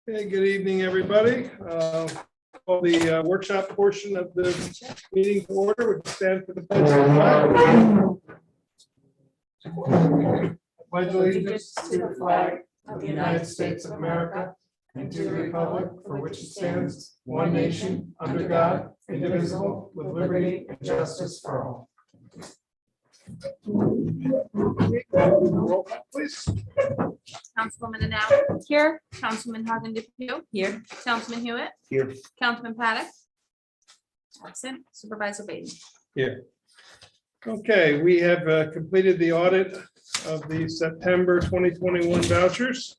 Okay, good evening, everybody. Call the workshop portion of the meeting to order. Would you stand for the pledge of flag? Pledge allegiance to the flag of the United States of America and to the republic for which it stands, one nation, under God, indivisible, with liberty and justice for all. Roll call, please. Councilwoman Anow. Here. Councilman Hagen DePew. Here. Councilman Hewitt. Here. Councilman Paddock. Absent. Supervisor Baden. Here. Okay, we have completed the audit of the September 2021 vouchers.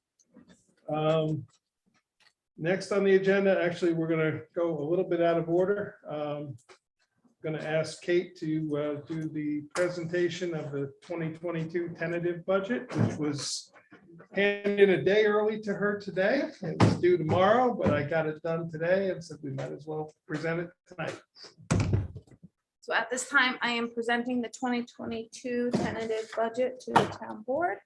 Next on the agenda, actually, we're going to go a little bit out of order. Going to ask Kate to do the presentation of the 2022 tentative budget, which was handed in a day early to her today. It was due tomorrow, but I got it done today and said we might as well present it tonight. So at this time, I am presenting the 2022 tentative budget to the town board.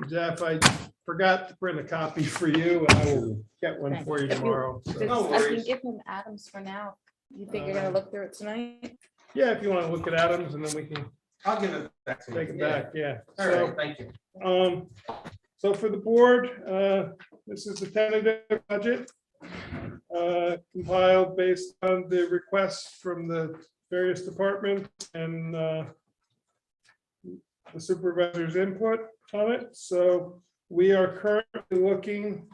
Jeff, I forgot to print a copy for you, and I will get one for you tomorrow. So. No I can worries. give him Adams for now. You think you're gonna look through it tonight? Yeah, if you want to look at Adams, and then we can I'll give it back to you. take it back. Yeah. All So, right, thank you. So for the board, this is the tentative budget compiled based on the requests from the various departments and the supervisor's input on it. So we are currently looking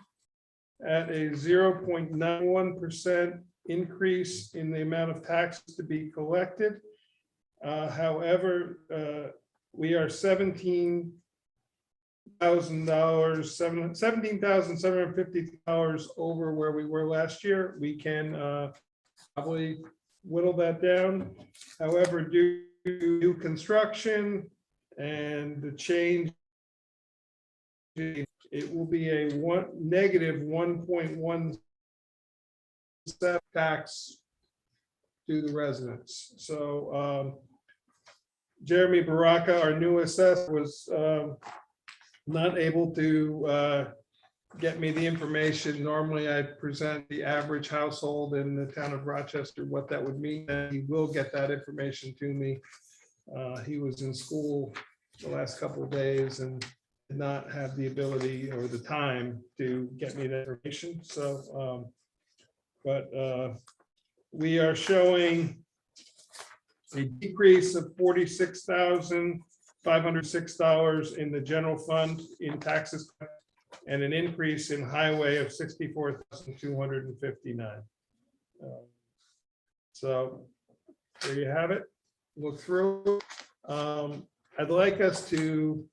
at a 0.91% increase in the amount of taxes to be collected. However, we are $17,750 over where we were last year. We can probably whittle that down. However, due to new construction and the change, it will be a negative 1.1 tax to the residents. So Jeremy Baraka, our new assessor, was not able to get me the information. Normally I present the average household in the town of Rochester, what that would mean, and he will get that information to me. He was in school the last couple of days and did not have the ability or the time to get me that information. So, we are showing a decrease of $46,506 in the general fund in taxes and an increase in highway of $64,259. So there you have it. Look through. I'd like us to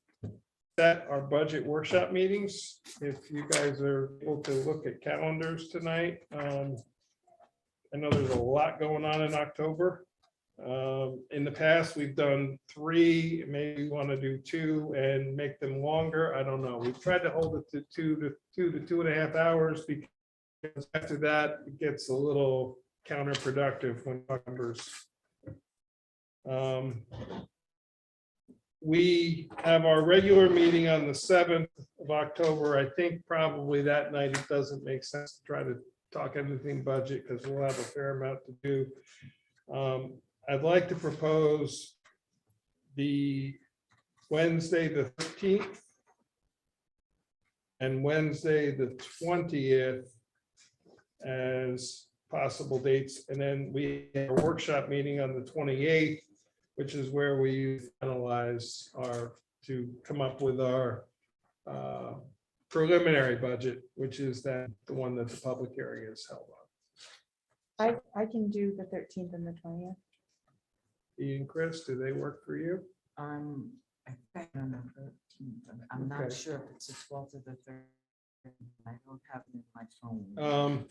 set our budget workshop meetings. If you guys are able to look at calendars tonight. I know there's a lot going on in October. In the past, we've done 3, maybe we want to do 2 and make them longer. I don't know. We've tried to hold it to 2 to 2.5 hours because after that, it gets a little counterproductive when numbers. We have our regular meeting on the 7th of October. I think probably that night it doesn't make sense to try to talk anything budget because we'll have a fair amount to do. I'd like to propose the Wednesday the 13th and Wednesday the 20th as possible dates. And then we have a workshop meeting on the 28th, which is where we finalize to come up with our preliminary budget, which is the one that the public hearing is held on. I can do the 13th and the 20th. Ian, Chris, do they work for you? I think on the 13th. I'm not Okay. sure if it's the 12th or the 13th. I don't have it in my phone.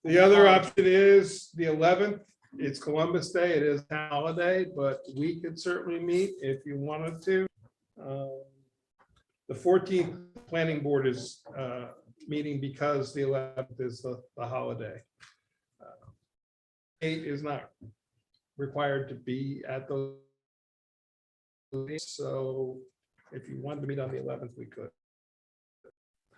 The other option is the 11th. It's Columbus Day. It is a holiday, but we could certainly meet if you wanted to. The 14th planning board is meeting because the 11th is the holiday. 8 is not required to be at those. So if you wanted to meet on the 11th, we could.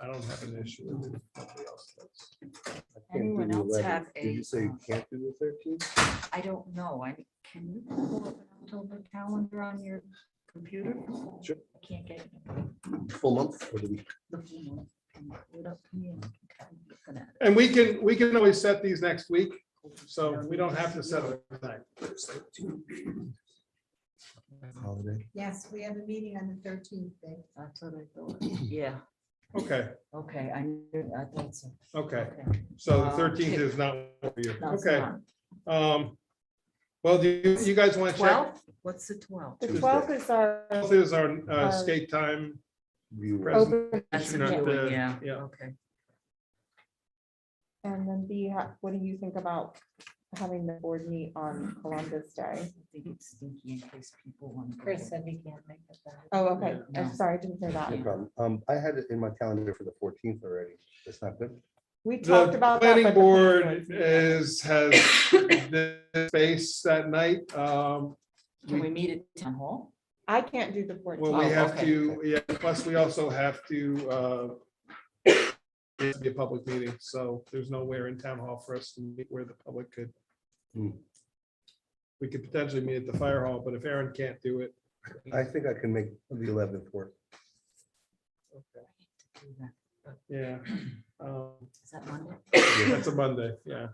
I don't have an issue with it. Nobody else does. I can't do Anyone the else 11th. have Did you a, say you can't do the 13th? I don't know, can you pull up an October calendar on your computer? Sure. I can't get it. Full month or the week? The full month. Can you pull it up for me and I can tell you looking at it? And we can always set these next week, so we don't have to set it tonight. Holiday. Yes, we have a meeting on the 13th. That's what I thought. Yeah, Okay, okay, I thought so. okay. Okay. So the 13th is not for you. No, it's Okay. not. Well, do you guys want to check? 12? What's the 12? The Tuesday. 12th is our 12th is our skate time. You Present. That's the Not viewing, the- yeah, yeah. okay. and then what do you think about having the board meet on Columbus Day? I think it's stinky in case people want to. Chris said he can't make it that. Oh, okay. Yeah. I'm No. sorry, I didn't hear that. No problem. I had it in my calendar for the 14th already. That's not good. We talked The about that. planning but the board planning has the space that night. Can we meet at town hall? I can't do the 14th. Well, we Oh, have okay. to, yeah, plus we also have to, it's be a public meeting, so there's nowhere in town hall for us to meet where the public could. Hmm. We could potentially meet at the fire hall, but if Aaron can't do it. I think I can make the 11th work. Okay. Yeah. Is that Monday? That's a Monday, yeah.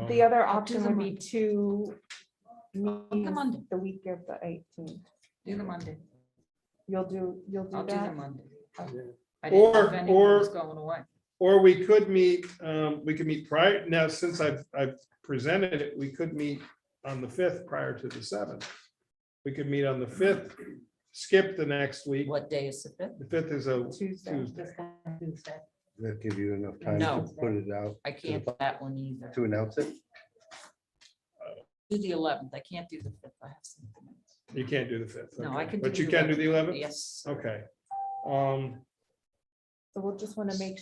The other I'll do option the would be Monday. to The meet Monday, the week of the 18th. do the Monday. You'll do I'll do the that? Monday. Yeah. I didn't know if Or- anyone was or- going away. Or we could meet, prior, now, since I've presented it, we could meet on the 5th prior to the 7th. We could meet on the 5th, skip the next week. What day is the 5th? The 5th is a Tuesday. Tuesday. Tuesday. Does that give you enough time No. to put it out, I can't do that one either. to announce it? Do the 11th. I can't do the 5th. I have something else. You can't do the 5th. No, okay. I can. But you can do the 11th? Yes. Okay. So we'll just want to make,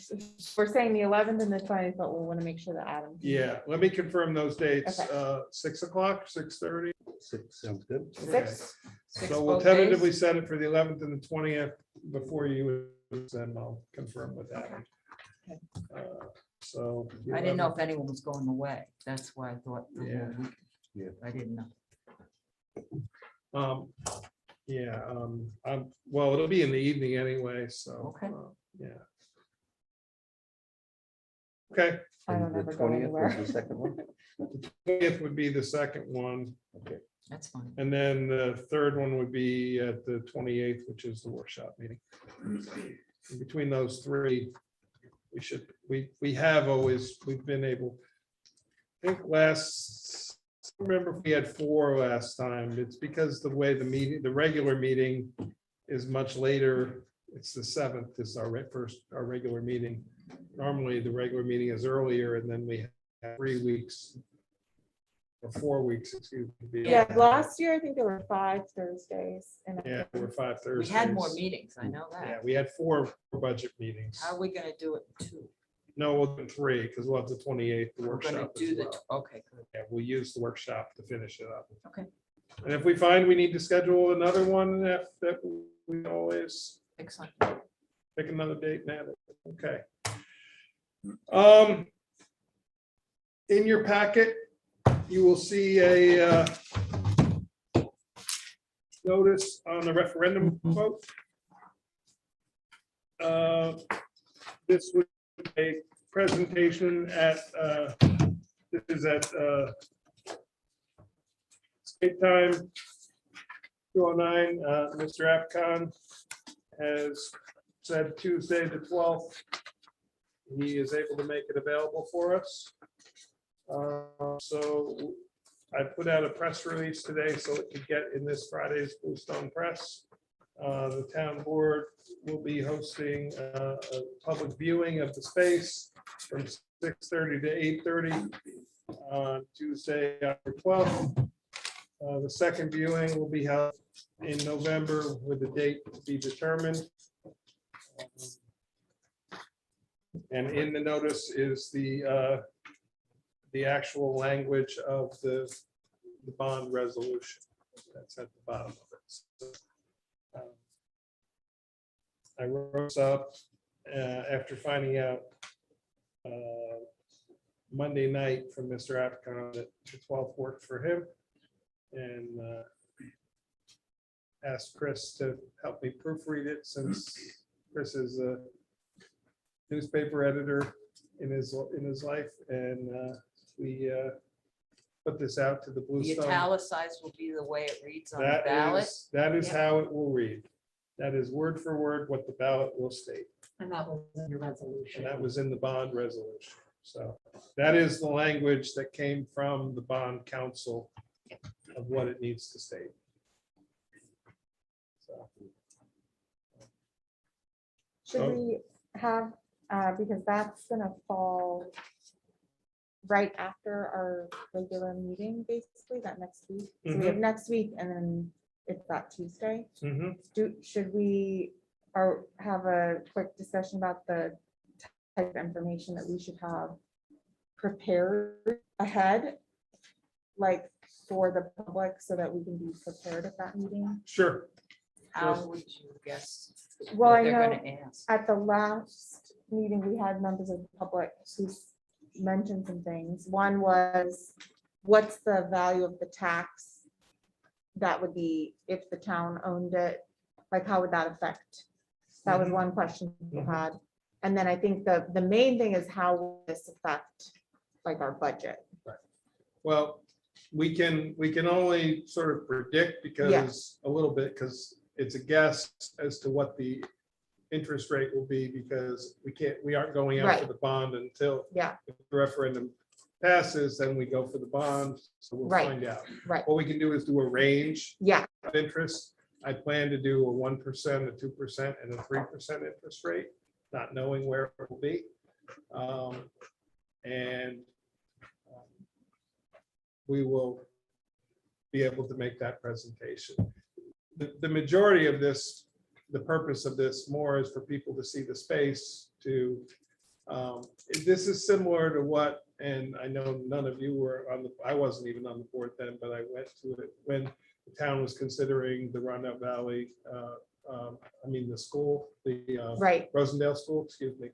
we're saying the 11th and the 20th, but we'll want to make sure that Adam. can- Yeah, let me confirm those dates. Okay. 6 o'clock, 6:30. 6 sounds good. Okay. Six. So we'll both tentatively days? set it for the 11th and the 20th before you, then I'll confirm with that. Okay. So. the I didn't know 11th. if anyone was going away. That's why I thought. the whole Yeah. week. Yeah. I didn't know. Yeah, well, it'll be in the evening anyway, so. Okay. Yeah. Okay, I don't And the ever go 20th anywhere. was the second one? 20th would be the second one, Okay. That's fine. and then the third one would be at the 28th, which is the workshop meeting. In between those three, we have always, we've been able, I think I remember if we had 4 last time. It's because the way the regular meeting is much later. It's the 7th is our regular meeting. Normally, the regular meeting is earlier, and then we have 3 weeks or 4 weeks, excuse me. Yeah, last year, I think there were 5 Thursdays. And I Yeah, think we're 5 We Thursdays. had more meetings. I know Yeah, that. we had 4 budget meetings. How are we gonna do it? 2? No, we'll do 3, because we'll have the 28th, the We're gonna workshop as do the, well. okay, good. Yeah, we'll use the workshop to finish it up. Okay. And if we find we need to schedule another one, that we always Excellent. pick another date and add it. Okay. In your packet, you will see a notice on the referendum vote. This was a presentation at, this is at State Time 209. Mr. Apcon has said Tuesday the 12th. He is able to make it available for us. So I put out a press release today so it could get in this Friday's Bluestone Press. The town board will be hosting a public viewing of the space from 6:30 to 8:30 on Tuesday, October 12th. The second viewing will be held in November with the date to be determined. And in the notice is the actual language of the bond resolution. That's at the bottom of it. So, I wrote this up. after finding out Monday night from Mr. Apicon that the 12th worked for him, and asked Chris to help me proofread it, since Chris is a newspaper editor in his life, and we put this out to the The Bluestone. italicized will be the way it reads on the That ballot. that is Yep. how it will read. That is word for word what the ballot will state. And that was in your resolution. And that was in the bond resolution. So that is the language that came from the bond council of what it needs to state. So, Should Oh. we have, because that's gonna fall right after our regular meeting, basically, that next week. So we have next week, and then it's that Tuesday. mhm. Should we, or have a quick discussion about the type of information that we should have prepared ahead? Like for the public, so that we can be prepared at that meeting? Sure. How would you guess Well, what I they're know gonna ask? at the last meeting, we had members of the public who mentioned some things. One was, what's the value of the tax that would be if the town owned it? Like, how would that affect? That was Mhm. one question people Mhm. had. And then I think the main thing is how will this affect like our budget? Well, we can only sort of predict because a little bit, because it's a guess as to what the interest rate will be, because we aren't going out for Right. the bond until Yeah, the referendum passes, then we go for the bond. So we'll Right. find out. right. What we can do is do a range Yeah, of interest. I plan to do a 1%, a 2%, and a 3% interest rate, not knowing where it will be. And we will be able to make that presentation. The majority of this, the purpose of this more is for people to see the space to, this is similar to what, and I know none of you were on the, I wasn't even on the board then, but I went to it when the town was considering the Roundup Valley, the school, the right. Rosendale School, excuse me.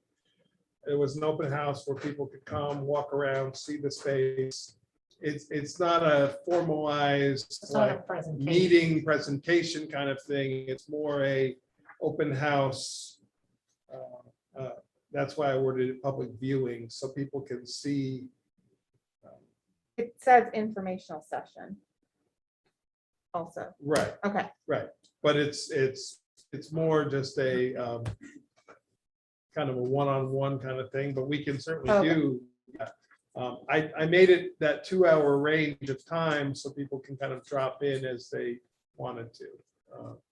It was an open house where people could come, walk around, see the space. It's not a formalized It's not a like presentation. meeting presentation kind of thing. It's more a open house. That's why I worded it public viewing, so people can see. It says informational session. Also, Right, okay, right. But it's more just a kind of a one-on-one kind of thing, but we can certainly Okay. do. Yeah. I made it that 2-hour range of time so people can kind of drop in as they wanted to.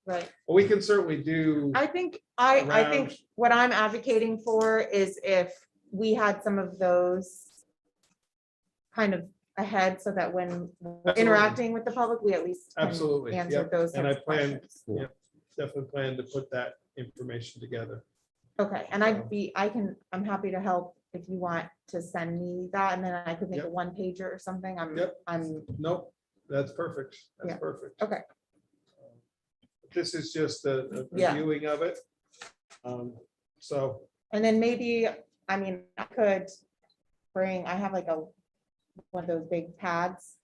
right. But we can certainly do, I think, I think Around- what I'm advocating for is if we had some of those kind of ahead, so that when we're interacting with the public, we at least can Absolutely, answer yep. those And types I of plan- questions. definitely plan to put that information together. Okay, and I'm happy to help if you want to send me that, and then I could make a Yep. 1-pager or something. Yep. I'm, Nope, that's perfect. That's Yeah. perfect. okay, This is just a Yeah. viewing of it. So, and then maybe, I could bring, I have like one of those big pads.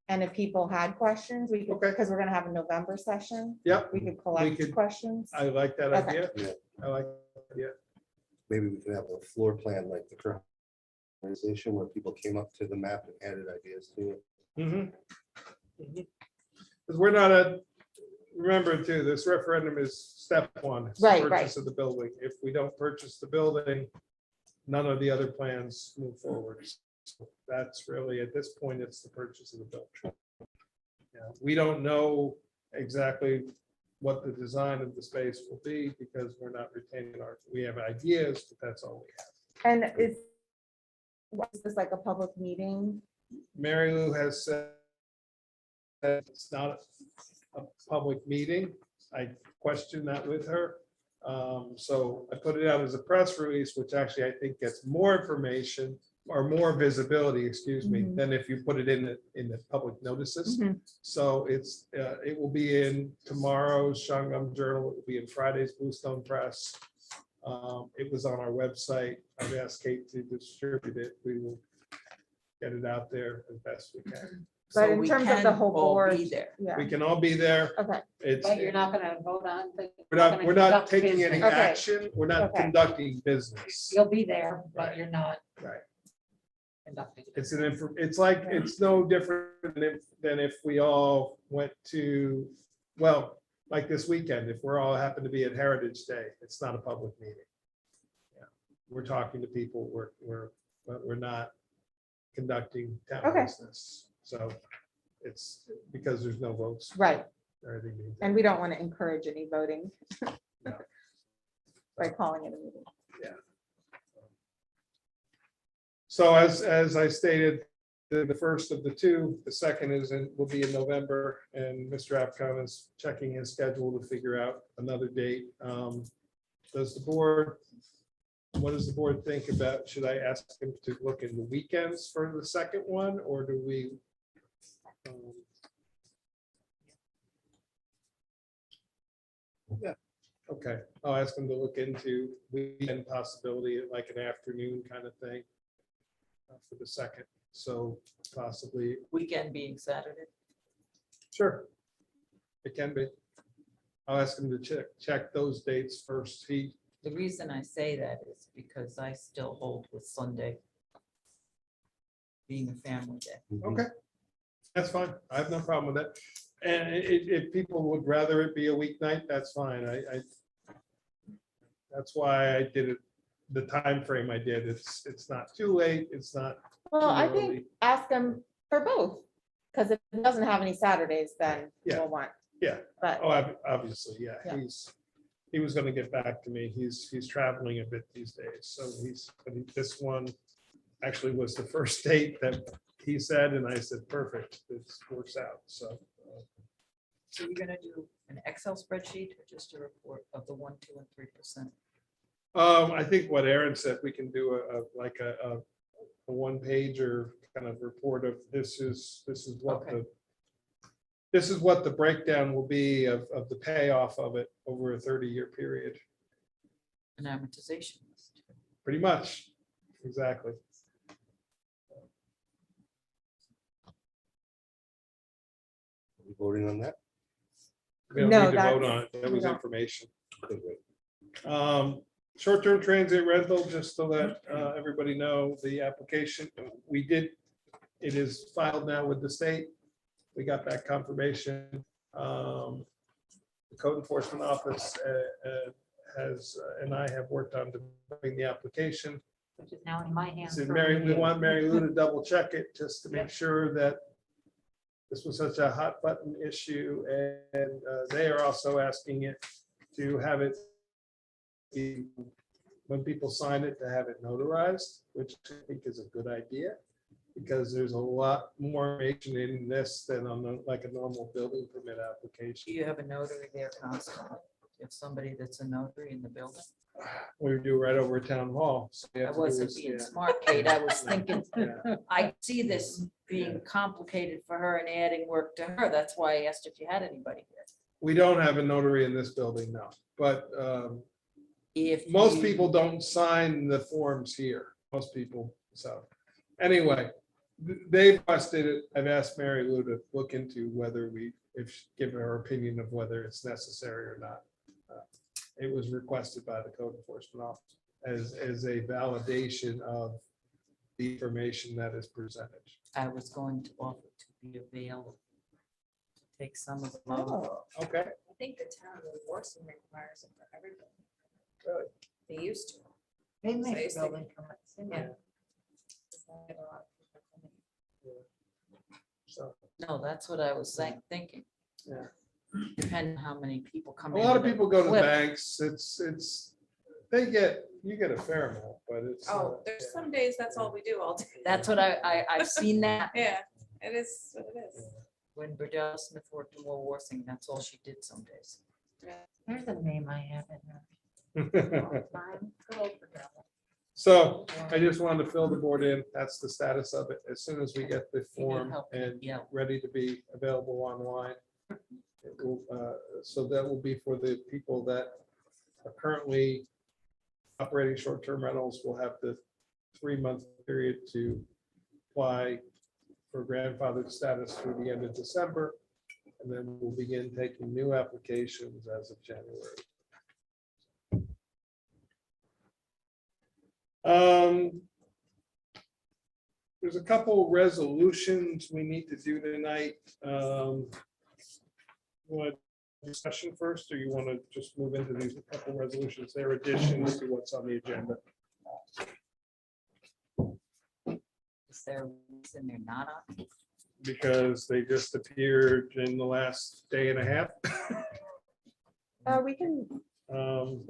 And if people had questions, we could, Okay. because we're gonna have a November session, yep, we could collect could- questions. I like that Okay. idea. Yeah. I like, that idea. Maybe we can have a floor plan like the current organization where people came up to the map and added ideas to it. Because we're not remember too, this referendum is step one. It's the Right, right. Purchase of the building. If we don't purchase the building, none of the other plans move forward. So that's really, at this point, it's the purchase of the building. Yeah, we don't know exactly what the design of the space will be because we're not retaining we have ideas, but that's all we have. And was this like a public meeting? Mary Lou has said that it's not a public meeting. I questioned that with her. So I put it out as a press release, which actually I think gets more information or more visibility, excuse me, Mhm. than if you put it in the public notices. Mhm. So it will be in tomorrow's Shangam Journal, it will be in Friday's Bluestone Press. It was on our website. I've asked Kate to distribute it. We will get it out there as best we can. But So in we terms of the can whole all board, be there. yeah, We can all be there. okay, It's, But you're not gonna vote on. we're not taking any Okay. action. We're not Okay. conducting business. You'll be there, Right. but you're not Right. conducting. It's it's like, it's no different than if we all went to, well, like this weekend, if we're all happen to be at Heritage Day, it's not a public meeting. Yeah. We're talking to people, but we're not conducting town Okay. business. So it's because there's no votes. right. or anything being And we don't want to encourage any voting No. by calling it a meeting. So as I stated, the first of the two, the second will be in November, and Mr. Apcon is checking his schedule to figure out another date. What does the board think about, should I ask him to look in the weekends for the second one, or do we? Yeah. Okay, I'll ask him to look into weekend possibility, like an afternoon kind of thing for the second, so possibly, Weekend being Saturday. sure. It can be. I'll ask him to check those dates first. The reason I say that is because I still hold with Sunday being a family day. Okay, that's fine. I have no problem with that. And if people would rather it be a weeknight, that's fine. That's why I did it, the time frame I did. It's not too late. It's not. Well, I too think early. ask them for both, because if it doesn't have any Saturdays, then Yeah. we'll want. Yeah. But, Oh, obviously, yeah. Yeah. He was gonna get back to me. He's traveling a bit these days, so this one actually was the first date that he said, and I said, perfect, this works out, so. So you're gonna do an Excel spreadsheet or just a report of the 1%, 2%, and 3%? I think what Aaron said, we can do a one page or kind of report of this is what Okay. this is what the breakdown will be of the payoff of it over a 30-year period, An amortization list. pretty much. Exactly. We voting on that? We don't No, need to vote that's- on it. That we was don't. information. Okay, great. Short-term transit rental, just to let everybody know, the application, it is filed now with the state. We got that confirmation. The code enforcement office and I have worked on developing the application. Which is now in my hands. So for Mary, we review. want Mary Lou to double check it just to make sure that this was such a hot button issue, and they are also asking it to have it when people sign it, to have it notarized, which I think is a good idea, because there's a lot more information in this than on like a normal building permit Do application. you have a notary there constantly? If somebody that's a notary in the building? We do right over at town hall. So we have I to do wasn't is- being yeah, smart, Kate. I was thinking, yeah. I see this being complicated for her and adding work to her. That's why I asked if you had anybody here. We don't have a notary in this building, no, but If most you- people don't sign the forms here, most people, so. Anyway, they've requested it. I've asked Mary Lou to look into whether give her opinion of whether it's necessary or not. It was requested by the code enforcement office as a validation of the information that is presented. I was going to offer to be available. Take some of the load. Oh, Okay, I think the town of Warson requires it for everybody. Really? They used to. They So make it's like- building permits. Yeah. Get a lot of people coming. so No, that's what I was saying, thinking. Yeah. Depending how many people come a in. lot of the people go to flip. banks. You get a fair amount, but it's. Oh, there's some days, that's all we do all day. That's what I've seen that Yeah, it is what it is. when Burdell Smith worked in Warsing, that's all she did some days. There's a name I have in there. Time. Good old Burdell. So I just wanted to fill the board in. That's the status of it. As soon as we get the You need form help, and yeah. ready to be available online. It will, so that will be for the people that are currently operating short-term rentals will have the 3-month period to apply for grandfathered status through the end of December. And then we'll begin taking new applications as of January. There's a couple resolutions we need to do tonight. Want discussion first, or you want to just move into these couple resolutions? They're additions to what's on the agenda. Is there a reason they're not on? Because they just appeared in the last day and a half. We can Um,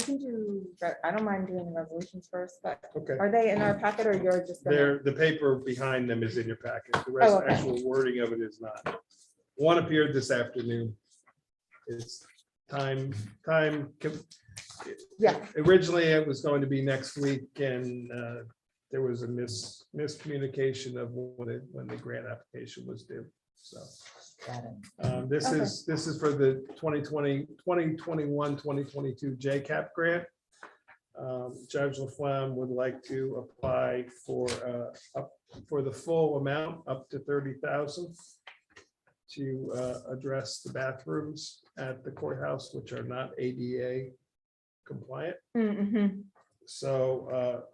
do, I don't mind doing the resolutions first, but Okay, are they in our packet or you're just? gonna- the paper behind them is in your packet. The rest, Oh, okay. actual wording of it is not. One appeared this afternoon. It's time. Yeah, Originally, it was going to be next week, and there was a miscommunication of when the grant application was due. So Got it. this Okay. is for the 2021, 2022 JCAP grant. Judge Laflamme would like to apply for the full amount, up to 30,000, to address the bathrooms at the courthouse, which are not ADA compliant. mhm. So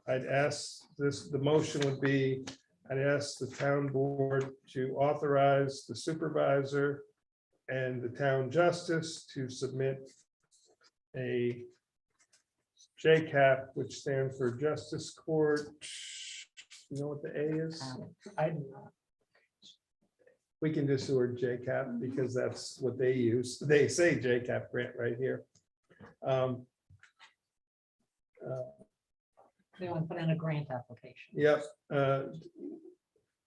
I'd ask the motion would be, I'd ask the town board to authorize the supervisor and the town justice to submit a JCAP, which stands for Justice Court. You know what the A is? I do not. We can just do it JCAP because that's what they use. They say JCAP grant right here. They want to put in a grant application. Yep.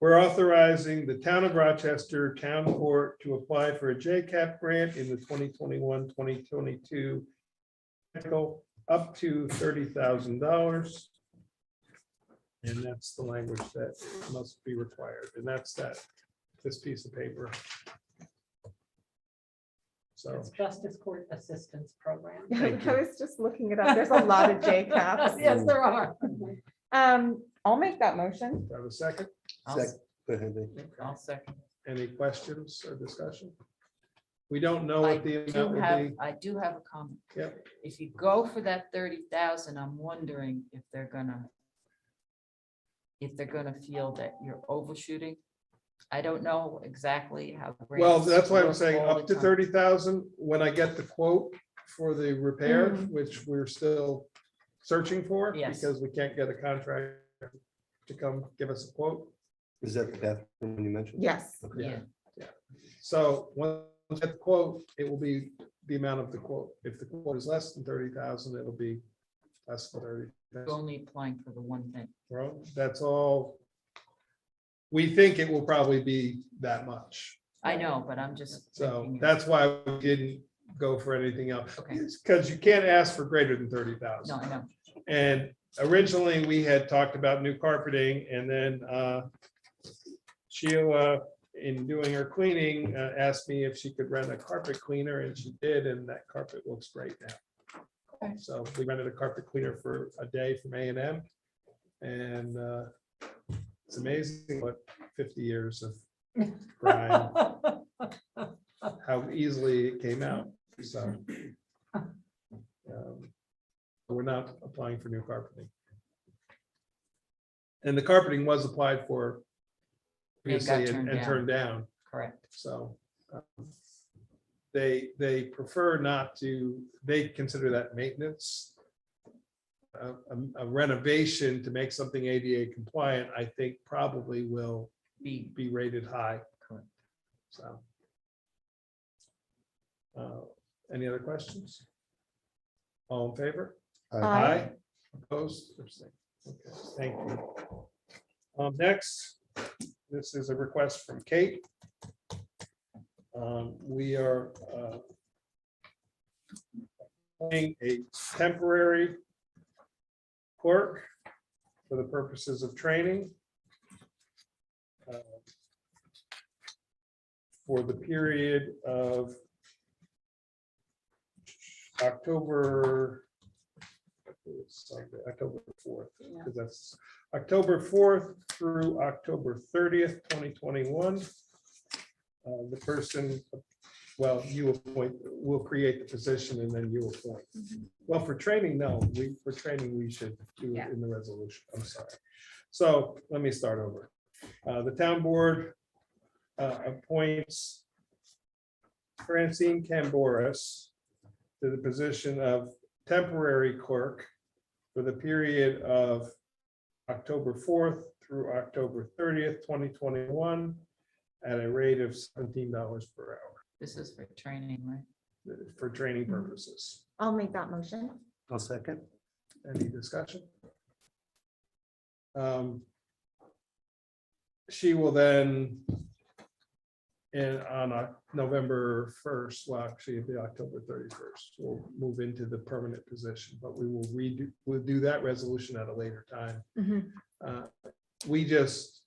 We're authorizing the town of Rochester Town Court to apply for a JCAP grant in the 2021, 2022 cycle, up to $30,000. And that's the language that must be required. And that's this piece of paper. So, It's Justice Court Assistance Program. Thank you. I was just looking it up. There's a lot of JCAPs. Yes, there are. I'll make that motion. do I have a second? I'll Go ahead, Dave. I'll second. Any questions or discussion? We don't know I what the do amount will have, be. I do have a comment. Yep. If you go for that 30,000, I'm wondering if they're gonna feel that you're overshooting. I don't know exactly how. Well, grants that's why I'm work saying all up the to time. 30,000, when I get the quote for the repair, Mm. which we're still searching for. Yes. Because we can't get a contractor to come give us a quote. Is that the bathroom you mentioned? Yes. Yeah, So once I get the quote, it will be the amount of the quote. If the quote is less than 30,000, it'll be less than 30. you're only applying for the one thing. Well, that's all. We think it will probably be that much. I know, but I'm just. So thinking of- that's why we didn't go for anything else. Okay. Because you can't ask for greater than 30,000. No, I know. And originally, we had talked about new carpeting, and then Sheila, in doing her cleaning, asked me if she could rent a carpet cleaner, and she did, and that carpet looks great now. Okay. So we rented a carpet cleaner for a day from A&M, and it's amazing what 50 years of grime, how easily it came out, so. We're not applying for new carpeting. And the carpeting was applied for It got previously turned and down. turned down, Correct. so. They prefer not to, they consider that maintenance. A renovation to make something ADA compliant, I think probably will be rated high. Correct. So. Any other questions? All in favor? Aye. Opposed? Abstained. Okay, thank you. Next, this is a request from Kate. We are appointing a temporary clerk for the purposes of training for the period of October was Sunday, October 4th, because that's October 4th through October 30th, 2021. The person, well, you appoint, we'll create the position and then you appoint. Well, for training, no, for training, we should do it in the resolution. I'm sorry. So let me start over. The town board appoints Francine Camboris to the position of temporary clerk for the period of October 4th through October 30th, 2021, at a rate of $17 per hour This is for training, right? for training purposes. I'll make that motion. I'll second. Any discussion? She will then, on November 1st, well, actually, it'll be October 31st, we'll move into the permanent position, but we'll do that resolution at a later time. We just,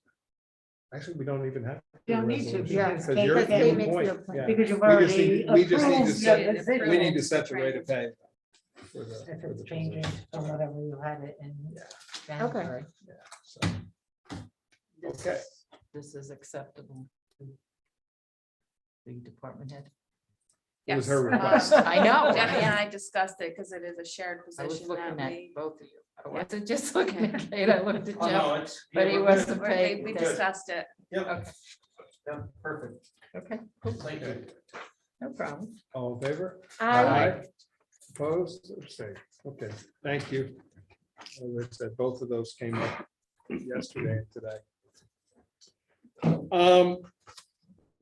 actually, we don't even have. do a Don't need to, resolution, because because Kate you're said the Kate makes the appoint, appointment. yeah. Because you've We just already need- we just need to approved set- the position. We need to set the rate of pay. for the- If for it's the changing position. from whatever you had it in Yeah. January. Yeah, so, This Okay. is- This is acceptable. to The department head. It was her Yes. request. I know. Debbie and I discussed it because it is a shared I was position that looking at we, both of you. I wasn't just looking at Kate, I looked at Oh, Jeff, no, it's- but yeah, he we're was good. the pay. we discussed it. Yep. Yeah, perfect. Okay, Thank you. no problem. All in favor? I, Opposed, abstained. Okay, thank you. As I said, both of those came up yesterday and today.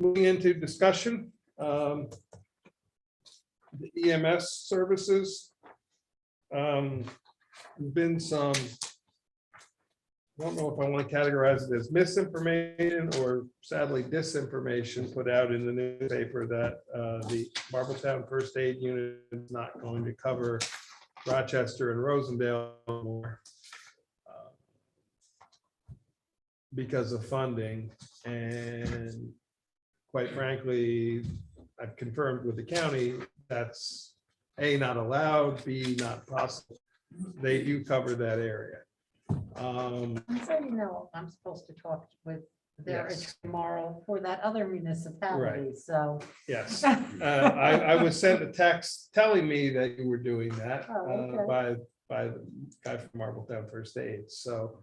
Moving into discussion. The EMS services. Been some, I don't know if I want to categorize it as misinformation or sadly disinformation put out in the newspaper that the Marbletown First Aid Unit is not going to cover Rochester and Rosendale anymore, because of funding. And quite frankly, I've confirmed with the county, that's A, not allowed, B, not possible. They do cover that area. So you know, I'm supposed to talk with their Yes. tomorrow for that other municipality, so. Yes, I was sent a text telling me that you were doing that Oh, okay. by the guy from Marbletown First Aid, so.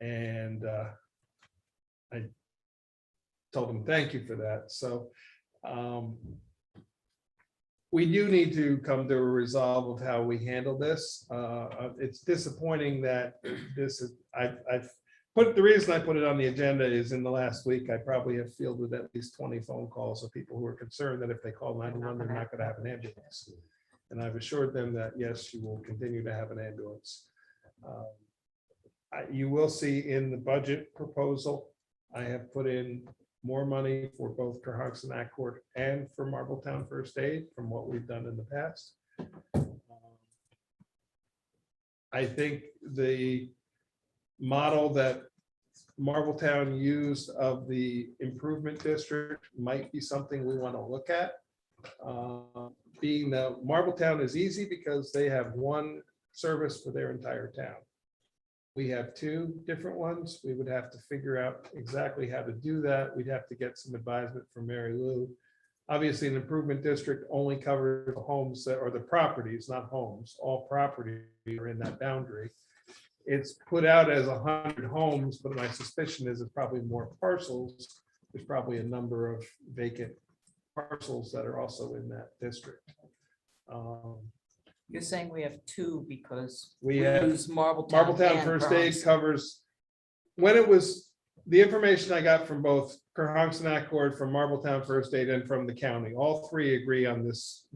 And I told him, thank you for that, so. We do need to come to a resolve of how we handle this. It's disappointing that this is, I've put, the reason I put it on the agenda is in the last week, I probably have fielded at least 20 phone calls of people who are concerned that if they call 911, they're not gonna have an ambulance. And I've assured them that, yes, you will continue to have an ambulance. You will see in the budget proposal, I have put in more money for both Cohasset Accord and for Marbletown First Aid from what we've done in the past. I think the model that Marbletown used of the improvement district might be something we want to look at. Being that Marbletown is easy because they have one service for their entire town. We have two different ones. We would have to figure out exactly how to do that. We'd have to get some advisement from Mary Lou. Obviously, an improvement district only covers the homes that are the properties, not homes. All property are in that boundary. It's put out as 100 homes, but my suspicion is it's probably more parcels. There's probably a number of vacant parcels that are also in that district. You're saying we have two because We we have use Marbletown. Marbletown and First Aid Cohasset. covers, when it was, the information I got from both Cohasset Accord, from Marbletown First Aid and from the county, all three agree on this.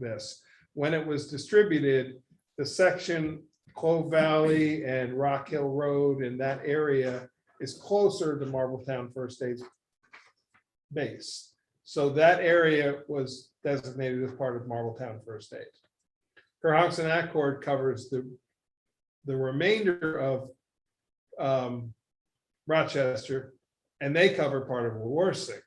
When it was distributed, the section Clove Valley and Rock Hill Road and that area is closer to Marbletown First Aid's base. So that area was designated as part of Marbletown First Aid. Cohasset Accord covers the remainder of Rochester, and they cover part of Warsing.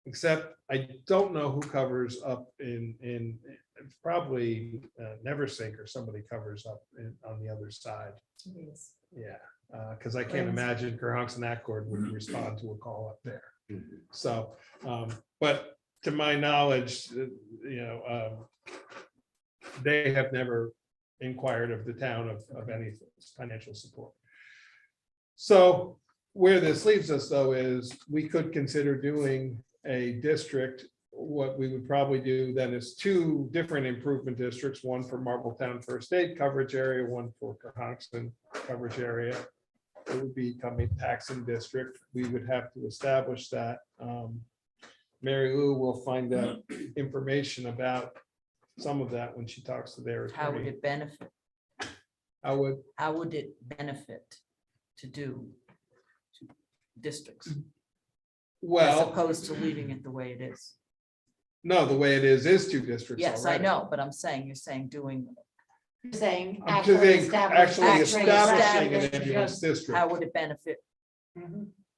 Except I don't know who covers up in it's probably Neversink or somebody covers up on the other side. Yeah, because I can't imagine Cohonks and Accord would respond to a call up there. So, but to my knowledge, they have never inquired of the town of any financial support. So where this leaves us, though, is we could consider doing a district. What we would probably do then is 2 different improvement districts, one for Marbletown First Aid coverage area, one for Cohonkston coverage area. It would become a taxing district. We would have to establish that. Mary Lou will find out information about some of that when she talks to their How would attorney. it benefit? How would it benefit to do districts? As well, opposed to leaving it the way it is? no, the way it is 2 districts. Yes, I already. know, but I'm saying, you're saying doing, Saying. I'm just saying, actually establishing an establish ambulance just- district. how would it benefit?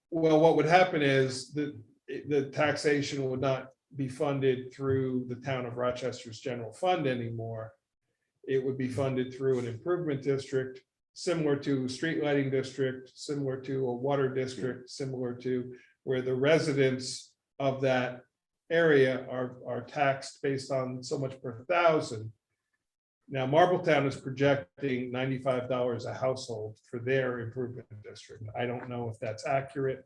Well, what would happen is the taxation would not be funded through the town of Rochester's general fund anymore. It would be funded through an improvement district, similar to a street lighting district, similar to a water district, similar to where the residents of that area are taxed based on so much per thousand. Now, Marbletown is projecting $95 a household for their improvement district. I don't know if that's accurate.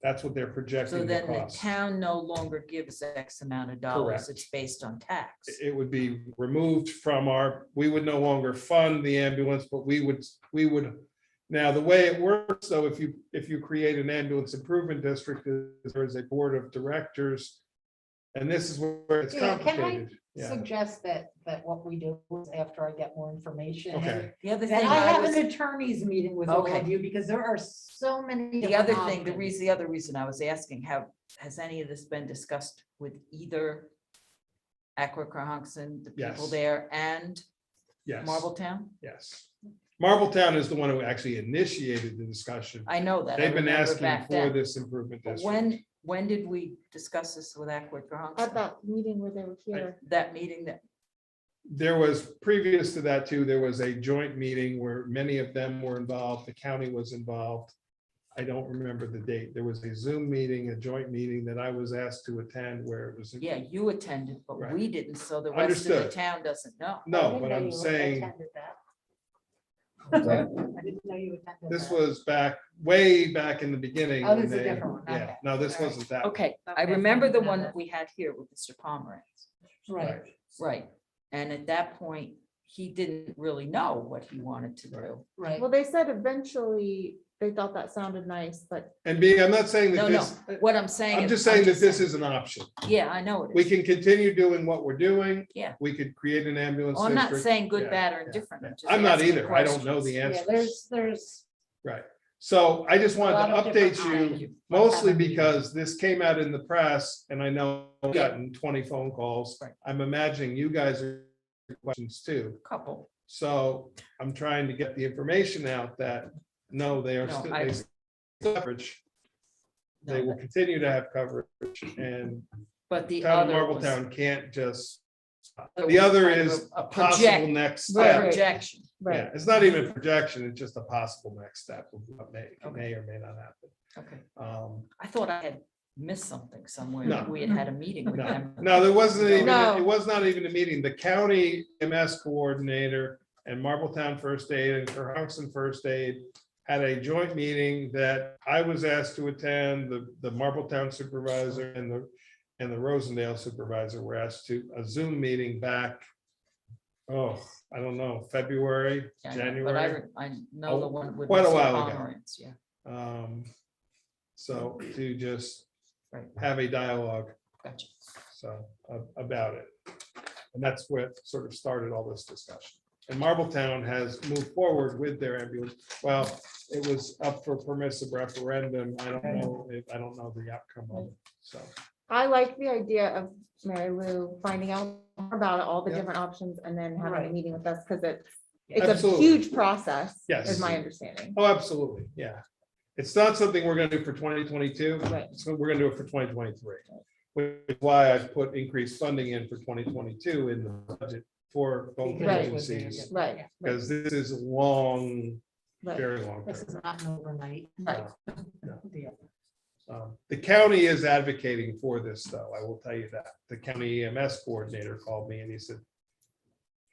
That's what they're So projecting the then the cost. town no longer gives X amount of dollars, Correct. it's based on tax. It would be removed from we would no longer fund the ambulance, but we would. Now, the way it works, though, if you create an ambulance improvement district, there is a board of directors. And this is where it's Yeah, can I complicated. Yeah, Suggest that what we do is after I get more information. okay. The other Then thing I I have was, an attorney's meeting with all Okay. of you because there are so many. the other different thing, options. the other reason I was asking, has any of this been discussed with either Aqua Cohonson, the people Yes. there, and Yes. Marbletown? Yes. Marbletown is the one who actually initiated the discussion. I know that. I They've been remember asking back for then. this improvement But district. when did we discuss this with Aqua At Cohonson? that meeting where they were here. That meeting that, There was, previous to that too, there was a joint meeting where many of them were involved. The county was involved. I don't remember the date. There was a Zoom meeting, a joint meeting that I was asked to attend where it was. yeah, you attended, but Right. we didn't, so the rest of the Understood. town doesn't know. I No, didn't but know I'm you saying, attended that. What's that? I didn't know you attended. this that. was way back in the beginning. Oh, when this is a they- different one. Yeah, Okay. no, this All right. wasn't that. Okay, I Okay, remember the fine, one got that we had here with Mr. Pomerantz. Right. Right, and at that point, he didn't really know what he wanted to do. Right. Well, they said eventually they thought that sounded nice, but And I'm not saying No, that no, this, what I'm saying. I'm is- just saying that this is an option. Yeah, I know it We is. can continue doing what we're doing. Yeah. We could create an ambulance Well, I'm not district. saying good, Yeah, bad, or yeah, indifferent. yeah. just I'm not asking either. I don't know the questions. Yeah, answer. there's. Right. So I just A wanted lot to of update different you, options. mostly Have a meeting. because this came out in the press and I know I've gotten 20 phone calls. Right. I'm imagining you guys are questions too. Couple. So I'm trying to get the information out that, no, they are No, still I- they still have coverage. They No, will continue to have coverage and But the town of other was. Marbletown can't just, there the was other kind of is a a possible project- next a step. Projection. Yeah, right. it's not even a projection, it's just a possible next step of what may or may not happen. Okay, Um, I thought I had missed something somewhere. No. that We had had a meeting with No, them. no, there wasn't even, No. it was not even a meeting. The county MS coordinator and Marbletown First Aid and Cohonson First Aid had a joint meeting that I was asked to attend, the Marbletown supervisor and the Rosendale supervisor were asked to, a Zoom meeting back, I don't know, February, Yeah, I know, January. But I know the one with. Quite a Mr. while ago. Pomerantz, Yeah, So to just Right. have a dialogue, gotcha. so, about it. And that's what sort of started all this discussion. And Marbletown has moved forward with their ambulance. Well, it was up for permissive referendum. I don't know the outcome of it, so. I like the idea of Mary Lou finding out more about all the Yeah. different options and then having a Right. meeting with us, because it's a Absolutely. huge process, Yes. is my understanding. Oh, absolutely, yeah. It's not something we're gonna do for 2022. Right. So we're gonna do it for 2023. which is why I put increased funding in for 2022 in the budget for both Because it was agencies. Right, Because this is a long, right. very long. This is not an overnight. Right. deal. The county is advocating for this, though, I will tell you that. The county EMS coordinator called me and he said,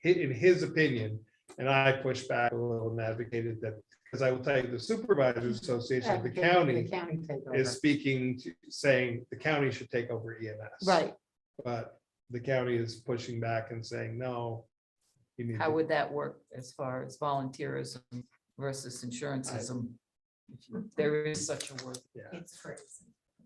in his opinion, and I pushed back a little and advocated that, because I will tell you, the Supervisors Association of the county The county take over. is speaking, saying the county should take over EMS. Right. But the county is pushing back and saying, no. You need How to- would that work as far as volunteerism versus insuranceism? If there is such a word, Yeah. It's crazy.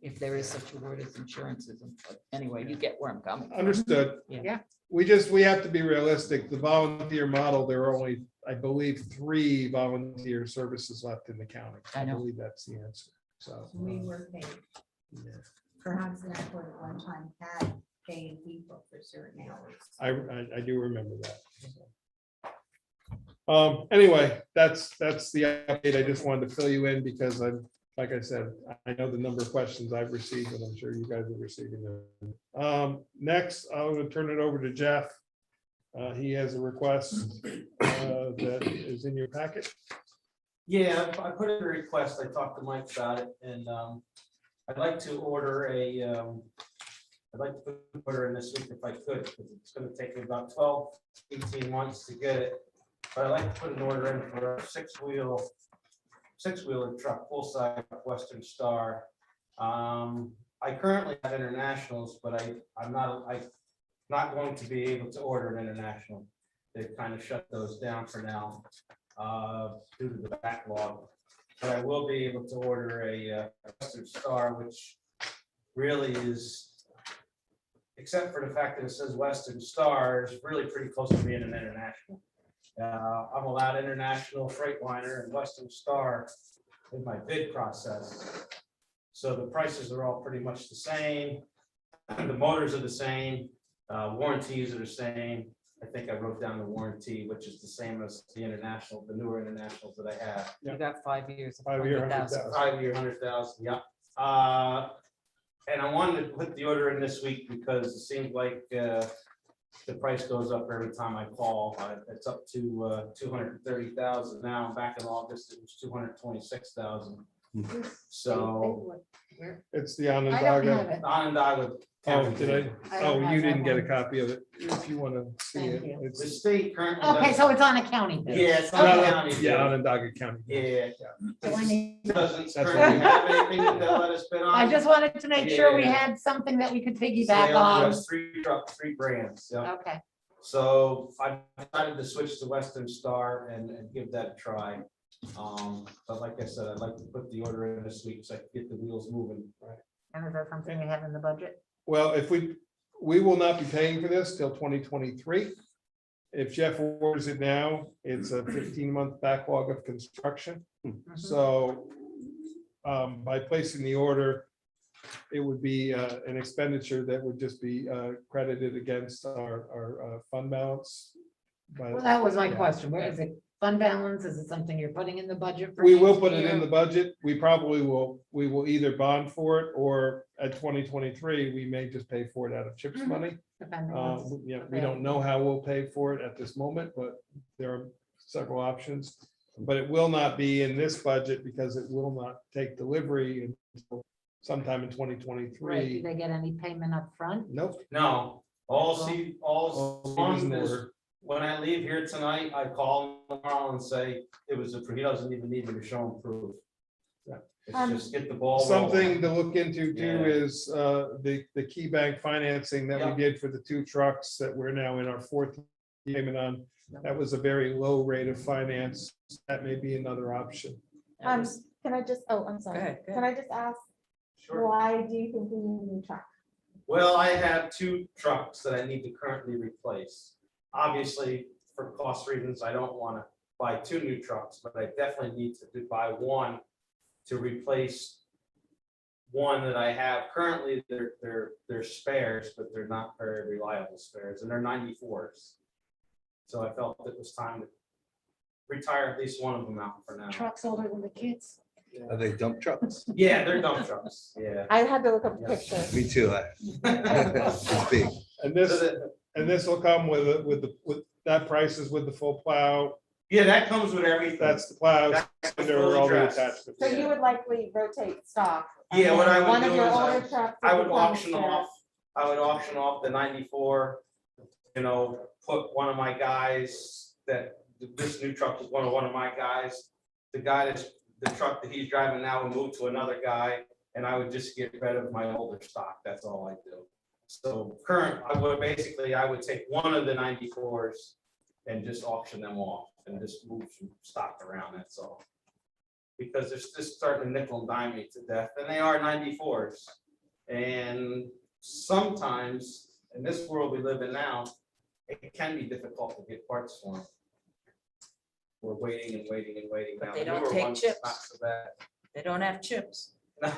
if there is such a word as insuranceism, but anyway, you get where I'm coming from. Understood. Yeah. We have to be realistic. The volunteer model, there are only, I believe, 3 volunteer services left in the county. I know. believe that's the answer. So. We were paid. yeah. Perhaps that at one time had paid people for certain hours. I do remember that. Anyway, that's the update. I just wanted to fill you in because I'm, like I said, I know the number of questions I've received and I'm sure you guys are receiving them. Next, I'm going to turn it over to Jeff. He has a request that is in your packet. Yeah, I put in a request, I talked to Mike about it, and I'd like to order I'd like to put an order in this week if I could, because it's gonna take me about 12, 18 months to get it. But I'd like to put an order in for a six-wheeler truck, full-size Western Star. I currently have internationals, but I'm not going to be able to order an international. They've kind of shut those down for now due to the backlog. But I will be able to order a Western Star, which really is, except for the fact that it says Western Star, is really pretty close to being an international. I'm allowed international Freightliner and Western Star in my bid process. So the prices are all pretty much the same. The motors are the same. Warranties are the same. I think I wrote down the warranty, which is the same as the international, the newer internationals that I have. You got 5 years. of 5 year, 100,000. 5-year, 100,000, yeah. And I wanted to put the order in this week because it seems like the price goes up every time I call. It's up to 230,000 now. Back in August, it was 226,000. So It's the I don't have Onondaga. it. Onondaga. Oh, did I? I Oh, don't have you that didn't get a one. copy of it. If you want to see it. Thank you. The It's state currently. Okay, does- so it's on a county. bill. Yeah, it's not not a- county. Yeah, Onondaga County. Yeah. So I need- Doesn't That's what currently we- have anything that they'll let us bid on. I just wanted to make sure we Yeah. had something that we could So they piggyback only on. has 3 trucks, 3 brands, yeah. Okay, So I decided to switch to Western Star and give that a try. But like I said, I'd like to put the order in this week so I can get the wheels moving. and is that something we have in the budget? Well, if we will not be paying for this till 2023. If Jeff orders it now, it's a 15-month backlog of construction. So by placing the order, it would be an expenditure that would just be credited against our fund balance. But Well, that was my Yeah. question. Where is it? Fund balance? Is it something you're putting in the budget? for we will next put it in year? the budget. We will either bond for it or at 2023, we may just pay for it out of CHIPS Mhm. money. Depending on- Yeah, we don't know how we'll pay for it at this moment, but there are several options. But it will not be in this budget because it will not take delivery until sometime in Right, do 2023. they get any payment up front? Nope. No, All all it is in is, order. when I leave here tonight, I call him tomorrow and say it was he doesn't even need me to show him proof. Yeah. It's just get the ball Something rolling. to look into too Yeah. is the key bank financing that we Yeah. did for the 2 trucks that we're now in our 4th payment on. That was a very low rate of finance. That may be another option. That was- Can I just, oh, I'm sorry. Go ahead, go Can I just ask, Sure. why do you think we need a new truck? Well, I have 2 trucks that I need to currently replace. Obviously, for cost reasons, I don't want to buy 2 new trucks, but I definitely need to buy one to replace one that I have. Currently, they're spares, but they're not very reliable spares, and they're 94s. So I felt it was time to retire at least one of them out for now. Truck's older than the kids. Are they dump trucks? Yeah, they're dump trucks, yeah. I had to look up a Yeah. picture. Me too. It's big. And So this, that- and this will come with that price is with the full plow, Yeah, that comes with everything. that's the plow, That's under fully all the dressed. attachments. So you would likely rotate stock. and Yeah, what then I would one of do your is older trucks I would become auction spare. off, the 94, put one of my guys this new truck is one of my guys. The truck that he's driving now will move to another guy, and I would just get rid of my older stock. That's all I do. So I would take one of the 94s and just auction them off and just move some stock around, that's all. Because they're just starting to nickel and dime me to death, and they are 94s. And sometimes, in this world we live in now, it can be difficult to get parts for them. We're waiting and waiting and waiting But now. they The don't newer take ones, chips. Not so bad. They don't have chips. No,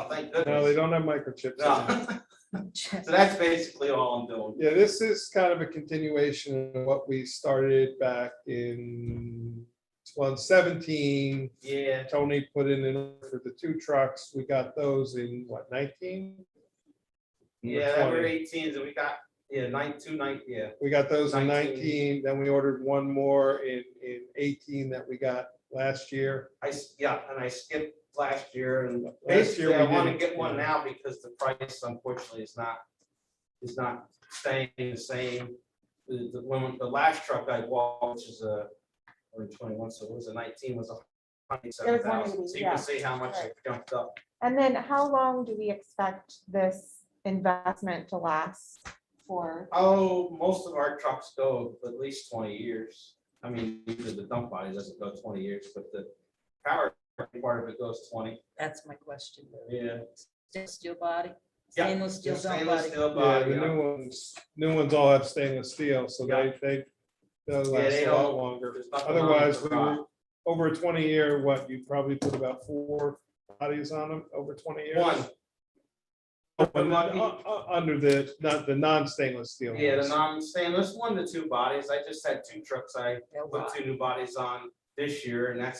thank goodness. No, they don't have microchips. No. So that's basically all I'm doing. Yeah, this is kind of a continuation of what we started back in 2017. Yeah, Tony put in an order for the 2 trucks. We got those in what, 19? yeah, that were 18s, and we got, yeah, 19, yeah. We got those in 19. 19, then we ordered one more in 18 that we got last year. And I skipped last year, and Last basically year I we want to didn't, get one yeah. now because the price unfortunately is not staying the same. When the last truck I bought, which is a, or 21, so it was a 19, was a 187,000. 180, So you yeah. can see how much Right. it jumped up. And then how long do we expect this investment to last for? Oh, most of our trucks go at least 20 years. I mean, usually the dump body doesn't go 20 years, but the power part of it goes 20. That's my question. Yeah. Steel body, Yeah, stainless steel dump Stainless body. steel Yeah, body. the new ones all have stainless steel, so they'll Yeah, last they a lot don't- longer. there's nothing on them Otherwise, to we were rot. over a 20-year, what, you probably put about 4 bodies on them over 20 years? One. Under the, not the non-stainless steel. Yeah, the ones. non-stainless, 1 to 2 bodies. I just had 2 trucks I They'll put rot. 2 new bodies on this year, and they're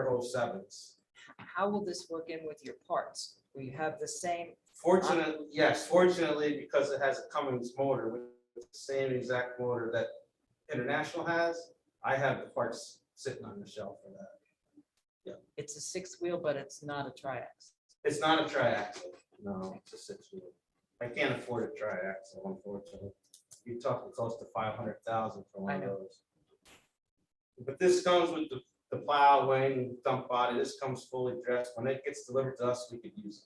07s. How will this work in with your parts? Will you have the same? Fortunately, because it has a Cummins motor with the same exact motor that International has, I have the parts sitting on the shelf for that. It's a 6-wheel, but it's not a triax. It's not a triaxle, no, it's a 6-wheel. I can't afford a triaxle, unfortunately. You're talking close to 500,000 for one I of know. those. But this comes with the plow, wing, dump body. This comes fully dressed. When it gets delivered to us, we could use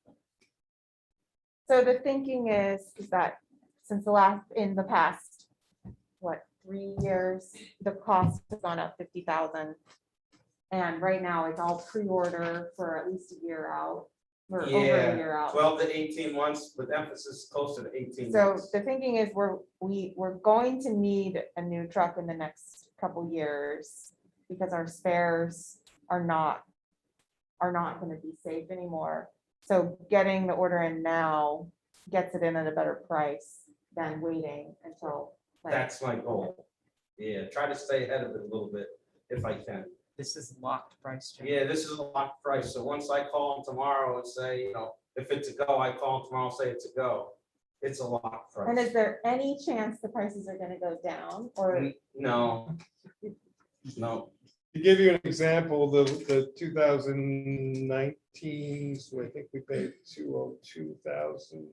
it. So the thinking is that since in the past, what, 3 years, the cost has gone up 50,000. And right now it's all pre-order for at least a year out, or over Yeah, a year out. 12 to 18 months, with emphasis closer to 18 So months. the thinking is we're going to need a new truck in the next couple years because our spares are not going to be safe anymore. So getting the order in now gets it in at a better price than waiting until. like, That's my goal. Yeah, try to stay ahead of it a little bit if I can. This is locked price. Jim. Yeah, this is a locked price. So once I call them tomorrow and say, if it's a go, I call them tomorrow and say it's a go. It's a locked And is price. there any chance the prices are gonna go down or? No. No. To give you an example, the 2019, so I think we paid 202,000.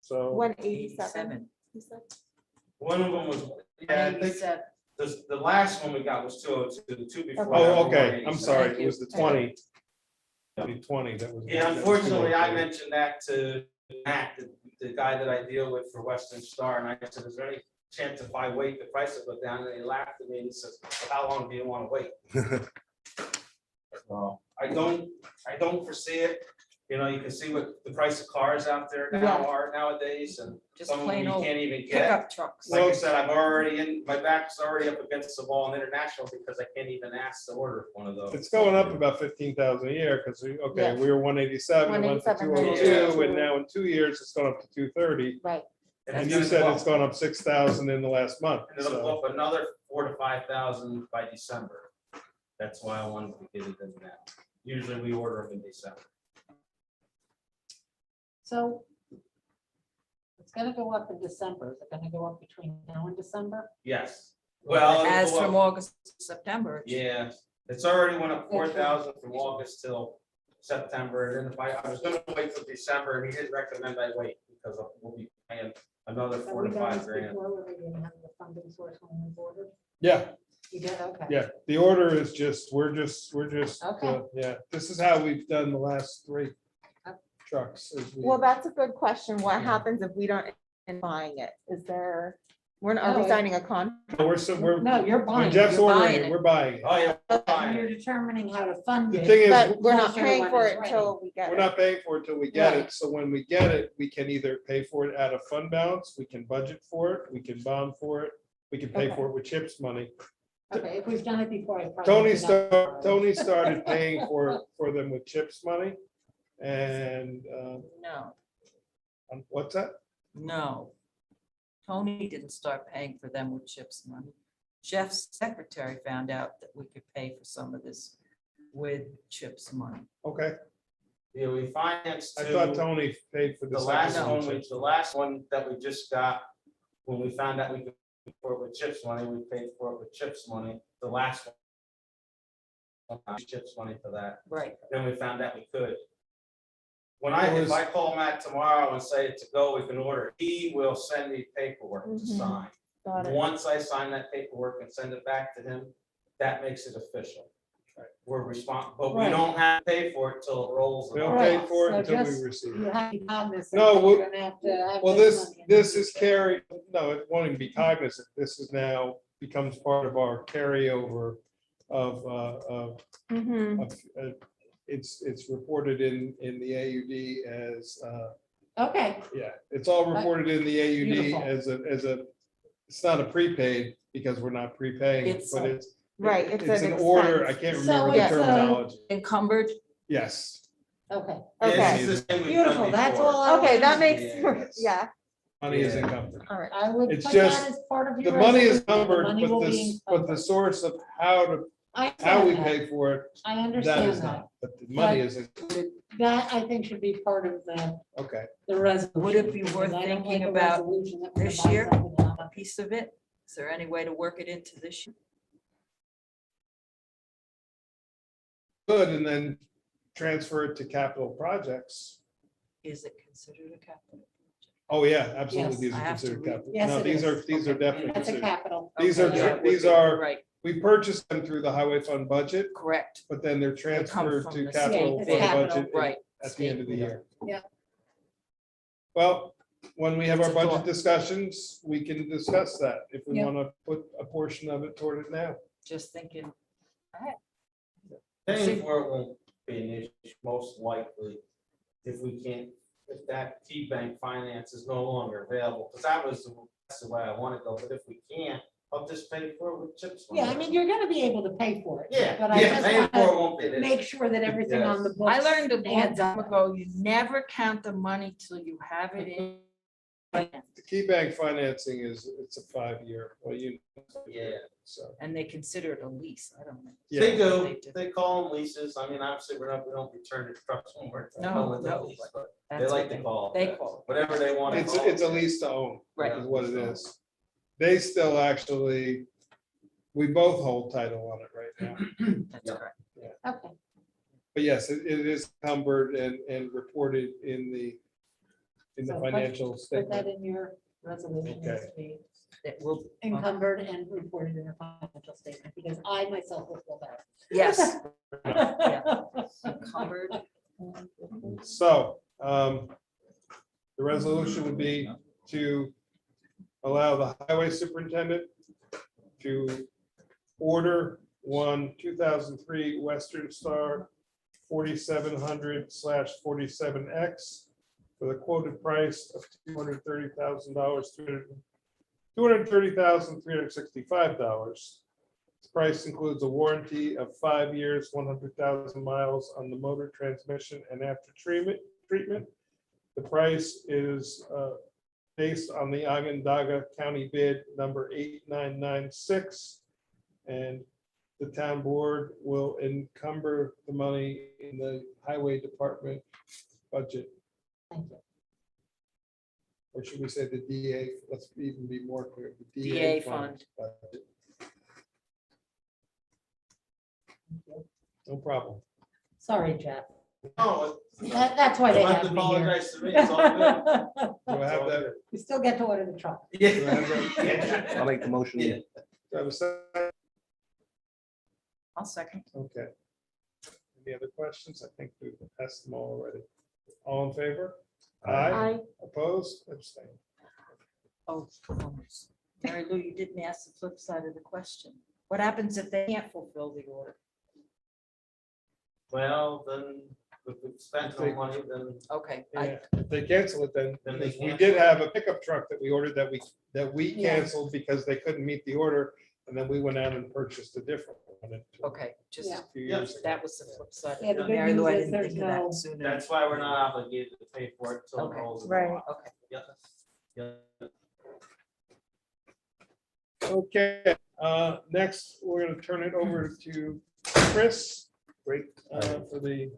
So 187? you said? One of them was, yeah, I think 187. the last one we got was 202, the 2 before. that Oh, were okay, I'm 187. sorry, Thank it was the 20. The 20, that was. Yeah, unfortunately, I mentioned that to Matt, the guy that I deal with for Western Star, and I said, is there any chance if I wait, the price will go down? And he laughed at me and he says, well, how long do you want to wait? So I don't foresee it. You can see what the price of cars out there now Yeah. are nowadays, and Just some of them plain you old can't even get. pickup trucks. Like I said, my back's already up against the wall in International because I can't even ask to order one of those. It's going up about 15,000 a year, because we Yeah. were 187, it went to 187, 202, yeah. and now in 2 years, it's gone up to 230. Right. And it's you gonna said go it's up. gone up 6,000 in the last month. And it'll So go up another 4,000 to 5,000 by December. That's why I wanted to get it in now. Usually we order them in December. So it's gonna go up in December. Is it gonna go up between now and December? Yes. Well, As it'll go from up- August, to September. yeah, it's already went up 4,000 from August till September. And then if I was gonna wait till December, and he didn't recommend I wait because we'll be paying another Have 4 we to done 5 this grand. before where we didn't have the funding source when we ordered? Yeah, You did, okay. yeah, the order is just, we're just, Okay. yeah, this is how we've done the last 3 trucks. is we- Well, that's a good question. What Yeah. happens if we don't end up buying it? Is there, are No, we it- signing a contract? We're, No, you're when buying. Jeff's you're ordering buying it, it. we're buying it. Oh, yeah. we're And buying you're it. determining how to fund The it. thing is, But we're not closer to paying when for it's it ready. until we get we're it. not paying for it till we get Right. it. So when we get it, we can either pay for it out of fund balance, we can budget for it, we can bond for it, we can pay for it with CHIPS money. Okay, if we've done it before. I probably Tony did not. started paying for them with CHIPS money. And, No, what's that? no. Tony didn't start paying for them with CHIPS money. Jeff's secretary found out that we could pay for some of this with CHIPS money. Okay, Yeah, we financed I thought two. Tony paid for the The last second one, one. the last one that we just got, when we found out we could pay for it with CHIPS money, we paid for it with CHIPS money. The last one. CHIPS money for that. Right. Then we found out we could. When It if was- I call Matt tomorrow and say to go, we can order, he will send me paperwork to Mhm. sign. Got it. Once I sign that paperwork and send it back to him, that makes it official. We're responsible, but we Right. don't have to pay for it till it rolls. We and don't all. pay Right, for it so until we just- receive You it. have to be cognizant. No, that we- you're gonna have to have Well, this this money in is the future. carry, no, it won't even be cognizant. This is now becomes part of our carryover of, Mhm. it's reported in the AUD as, Okay, yeah, it's all reported in the AUD Beautiful. as a, it's not a prepaid because we're not prepaying it, It's but a- it's. Right, it's an an order, I expense. can't So remember the it's a- terminology. Encumbered, Yes. okay. Yeah, Okay. this is the same we've Beautiful, done that's before. all I Okay, that wanted. makes, yeah, Money is Yeah. encumbered. all right. I would It's put just- that as part of The your. money is resolution. The numbered, money will but be but the encumbered. source of how I we understand that. pay for it, I that understand is that. not, but the money But- is, That I think should be part of okay. the resolution. Would it be because worth I don't thinking like a about resolution that we're this gonna buy year? something out a of. piece of it? Is there any way to work it into this year? Good, and then transfer it to capital projects. Is it considered a capital? Oh, yeah, absolutely. Yes. These I are have to considered read- capital. Yes, No, it these is. are definitely That's a considered. capital. These Okay, are, yeah, these you're are, Right, we purchased them through the highway fund budget, correct, but then they're come transferred from to the capital state. fund Capital, budget right. at the end of the year. Yeah. Well, when we have It's our a budget thought. discussions, we can discuss that if we Yeah. want to put a portion of it toward it now. Just thinking, Paying for it won't be an issue, most likely, if we can't, if that T-Bank finance is no longer available, because that's the way I want to go, but if we can't, I'll just pay for it with CHIPS. money. Yeah, I mean, you're gonna be able to pay for it. Yeah, But I yeah, just paying for it wanna won't be an issue. make sure that everything on the Yes. books. I learned a long adds time up. ago, you never count the money till you have it in. The key bank financing it's a 5-year, well, Yeah. so. And they consider it a lease, I don't know. Yeah. They They do, do. they call them leases, I mean, obviously, we don't return the trucks when we're. No, with the no, lease, but They That's like what to call. it They that. call it. Whatever they want. to It's, call it. it's a lease to own. Right. Is what it is. They still actually, we both hold title on it right now. That's Yeah. correct. Okay, But yes, it is encumbered and reported in the So put- financial put that statement. in your resolution, needs to be It will, encumbered and reported in your financial statement, because I myself will feel better. yes, encumbered. So, the resolution would be to allow the highway superintendent to order one 2003 Western Star 4700/47X for the quoted price of $230,000, $230,365. This price includes a warranty of 5 years, 100,000 miles on the motor, transmission, and after treatment. The price is based on the Onondaga County bid number 8996. And the town board will encumber the money in the highway department budget. Or should we say the DA, let's even be more clear, the DA fund budget. No problem. Sorry, Jeff. No, That's why they don't have have to me here. apologize to me, it's all good. Do I have that? You still get to order the truck. Do I have that? I'll make the motion. Yeah. Do I have a second? I'll second. Okay. Any other questions? I think we've asked them all already. All in favor? I, Opposed? Abstain. Oh, Mary Lou, you didn't ask the flip side of the question. What happens if they can't fulfill the order? Well, then, if we've spent no money, then Okay, Yeah, if they cancel it, then Then they we cancel did it. have a pickup truck that we ordered that we Yeah. canceled because they couldn't meet the order. And then we went out and purchased a different one. okay, just, Yeah. A few years ago. that was the flip side. Yeah, the good Mary Lou, I news is didn't there's think of that no- sooner. that's why we're not obligated to pay for it till it Okay. rolls. Right. Okay. Yeah. Yeah. Okay, next, we're gonna turn it over to Chris. Great, for the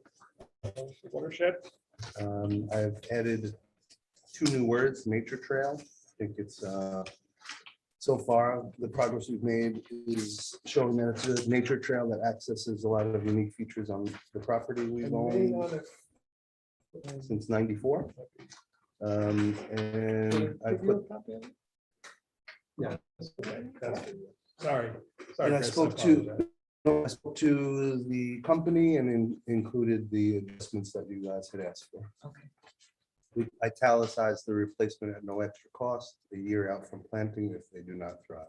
watershed. I've added 2 new words, nature trail. I think it's, so far, the progress we've made is showing that it's a nature trail that accesses a lot of unique features on the property we've And owned since '94. And I put, Yeah. Okay, that's good. Sorry. and I Chris, spoke apologize. I spoke to the company and included the adjustments that you guys had asked for. Okay. We italicized the replacement at no extra cost, a year out from planting if they do not thrive.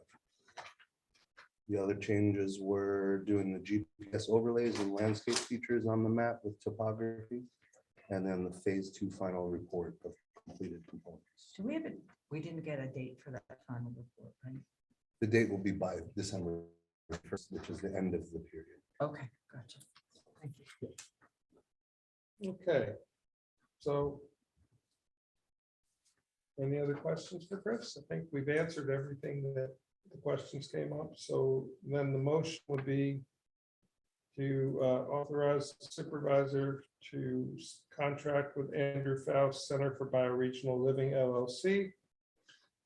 The other changes were doing the GPS overlays and landscape features on the map with topography. And then the phase 2 final report of completed components. Do we have it? We didn't get a date for that final report, right? The date will be by December 1st, which is the end of the period. Okay, gotcha. Thank you. Okay, so. Any other questions for Chris? I think we've answered everything that the questions came up, so then the motion would be to authorize the supervisor to contract with Andrew Faust Center for Bioregional Living LLC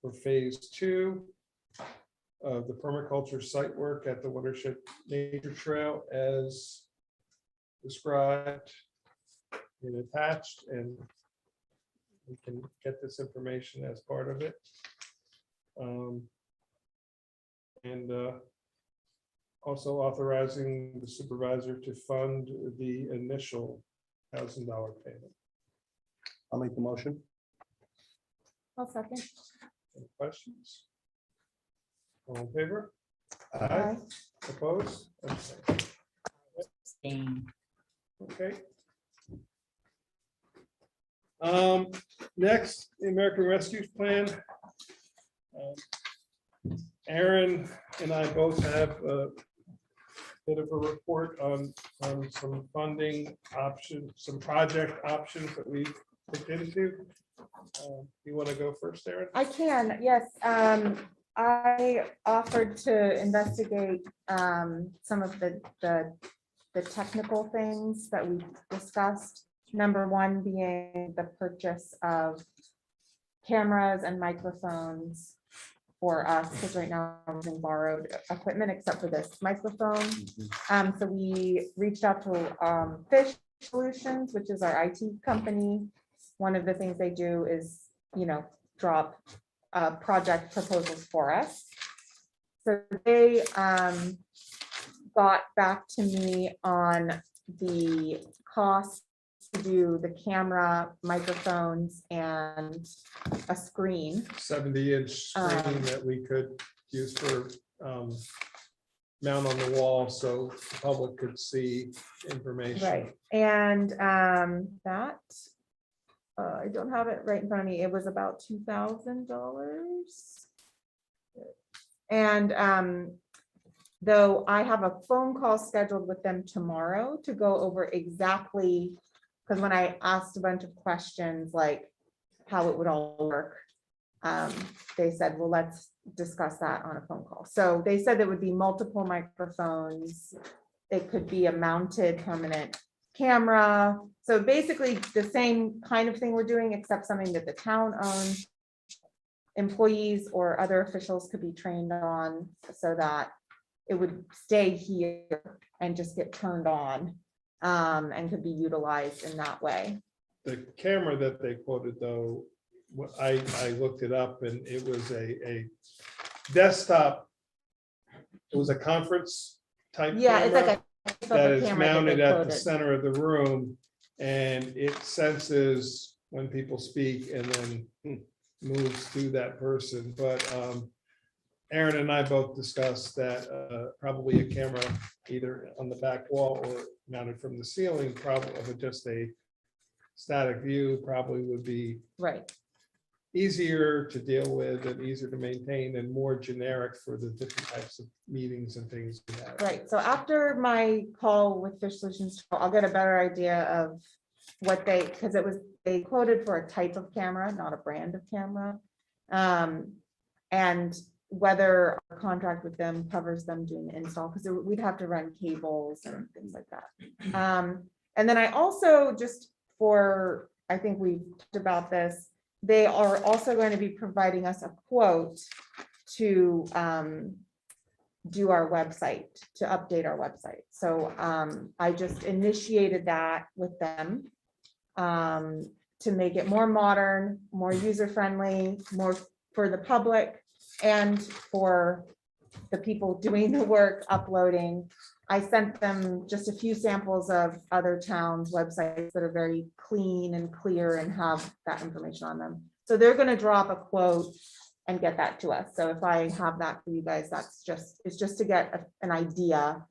for phase 2 of the permaculture site work at the Watershed Nature Trail as described and attached, and we can get this information as part of it. And also authorizing the supervisor to fund the initial $1,000 payment. I'll make the motion. I'll second. Any questions? All in favor? Aye. Opposed? Abstained. Abstain. Okay. Next, the American Rescue Plan. Aaron and I both have a bit of a report on some funding options, some project options that we looked into. You want to go first, Aaron? I can, yes. I offered to investigate some of the technical things that we discussed. Number one being the purchase of cameras and microphones for us, because right now we're using borrowed equipment except for this microphone. So we reached out to Fish Solutions, which is our IT company. One of the things they do is, drop project proposals for us. So they got back to me on the cost to do the camera, microphones, and a screen. 70-inch screen that we could use for mount on the wall so the public could see information. Right, and that, I don't have it right in front of me, it was about $2,000. And though I have a phone call scheduled with them tomorrow to go over exactly, because when I asked a bunch of questions, like how it would all work, They said, well, let's discuss that on a phone call. So they said there would be multiple microphones. It could be a mounted permanent camera. So basically the same kind of thing we're doing, except something that the town owns. Employees or other officials could be trained on so that it would stay here and just get turned on, and could be utilized in that way. The camera that they quoted though, I looked it up and it was a desktop. It was a conference type. Yeah, it's like camera a. That is camera that they mounted at the quoted. center of the room and it senses when people speak and then moves to that person. But Aaron and I both discussed that probably a camera either on the back wall or mounted from the ceiling, probably of just a static view probably would be Right. easier to deal with and easier to maintain and more generic for the different types of meetings and things we have. Right, so after my call with Fish Solutions, I'll get a better idea of what they, because they quoted for a type of camera, not a brand of camera. And whether our contract with them covers them doing the install, because we'd have to run cables and things like that. And then I also, just for, I think we talked about this, they are also going to be providing us a quote to do our website, to update our website. So I just initiated that with them to make it more modern, more user-friendly, more for the public and for the people doing the work, uploading. I sent them just a few samples of other towns' websites that are very clean and clear and have that information on them. So they're going to drop a quote and get that to us. So if I have that for you guys, it's just to get an idea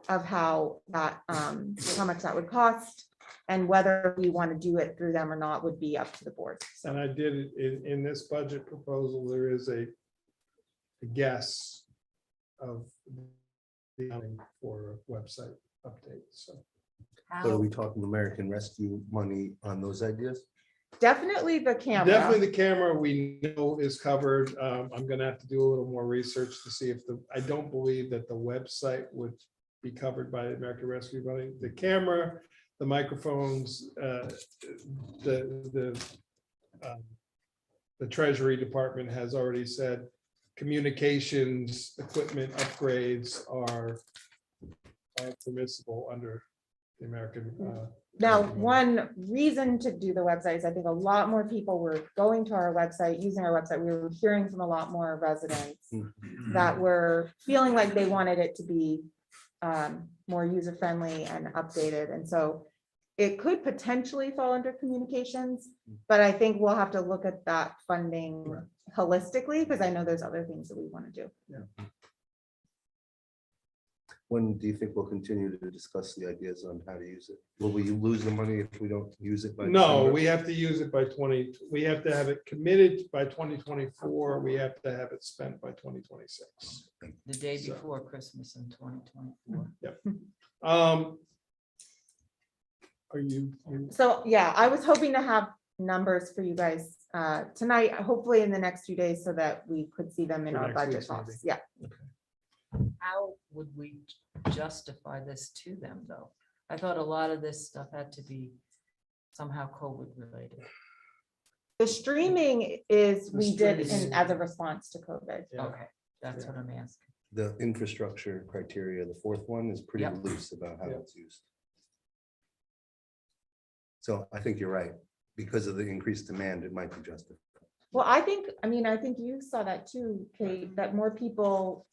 of how that, how much that would cost and whether we want to do it through them or not would be up to the board. So And I did it in this budget proposal, there is a guess of the amount for a website update, so. But are How, we talking American Rescue money on those ideas? definitely the camera. Definitely the camera we know is covered. I'm gonna have to do a little more research to see if I don't believe that the website would be covered by the American Rescue money. The camera, the microphones, the Treasury Department has already said communications equipment upgrades are permissible under the American. Now, Rescue money. one reason to do the website is I think a lot more people were going to our website, using our website. We were hearing from a lot more residents that were feeling like they wanted it to be more user-friendly and updated. And so it could potentially fall under communications, but I think we'll have to look at that funding holistically, because I know there's other things that we want to do. When do you think we'll continue to discuss the ideas on how to use it? Will we lose the money if we don't use it by? No, December? we have to use it by we have to have it committed by 2024. We have to have it spent by 2026. the day So- before Christmas in 2024. Are you? So, yeah, I was hoping to have numbers for you guys tonight, hopefully in the next few days, so that we could see them in For our next budget week's meeting. talks. Yeah. How would we justify this to them, though? I thought a lot of this stuff had to be somehow COVID related. The streaming is, The we did streaming. as a response to COVID. Yeah. Okay, that's what I'm asking. The infrastructure criteria, the fourth one is pretty Yep. loose about how Yeah. it's used. So I think you're right. Because of the increased demand, it might be justified. Well, I think you saw that too, Kate, that more people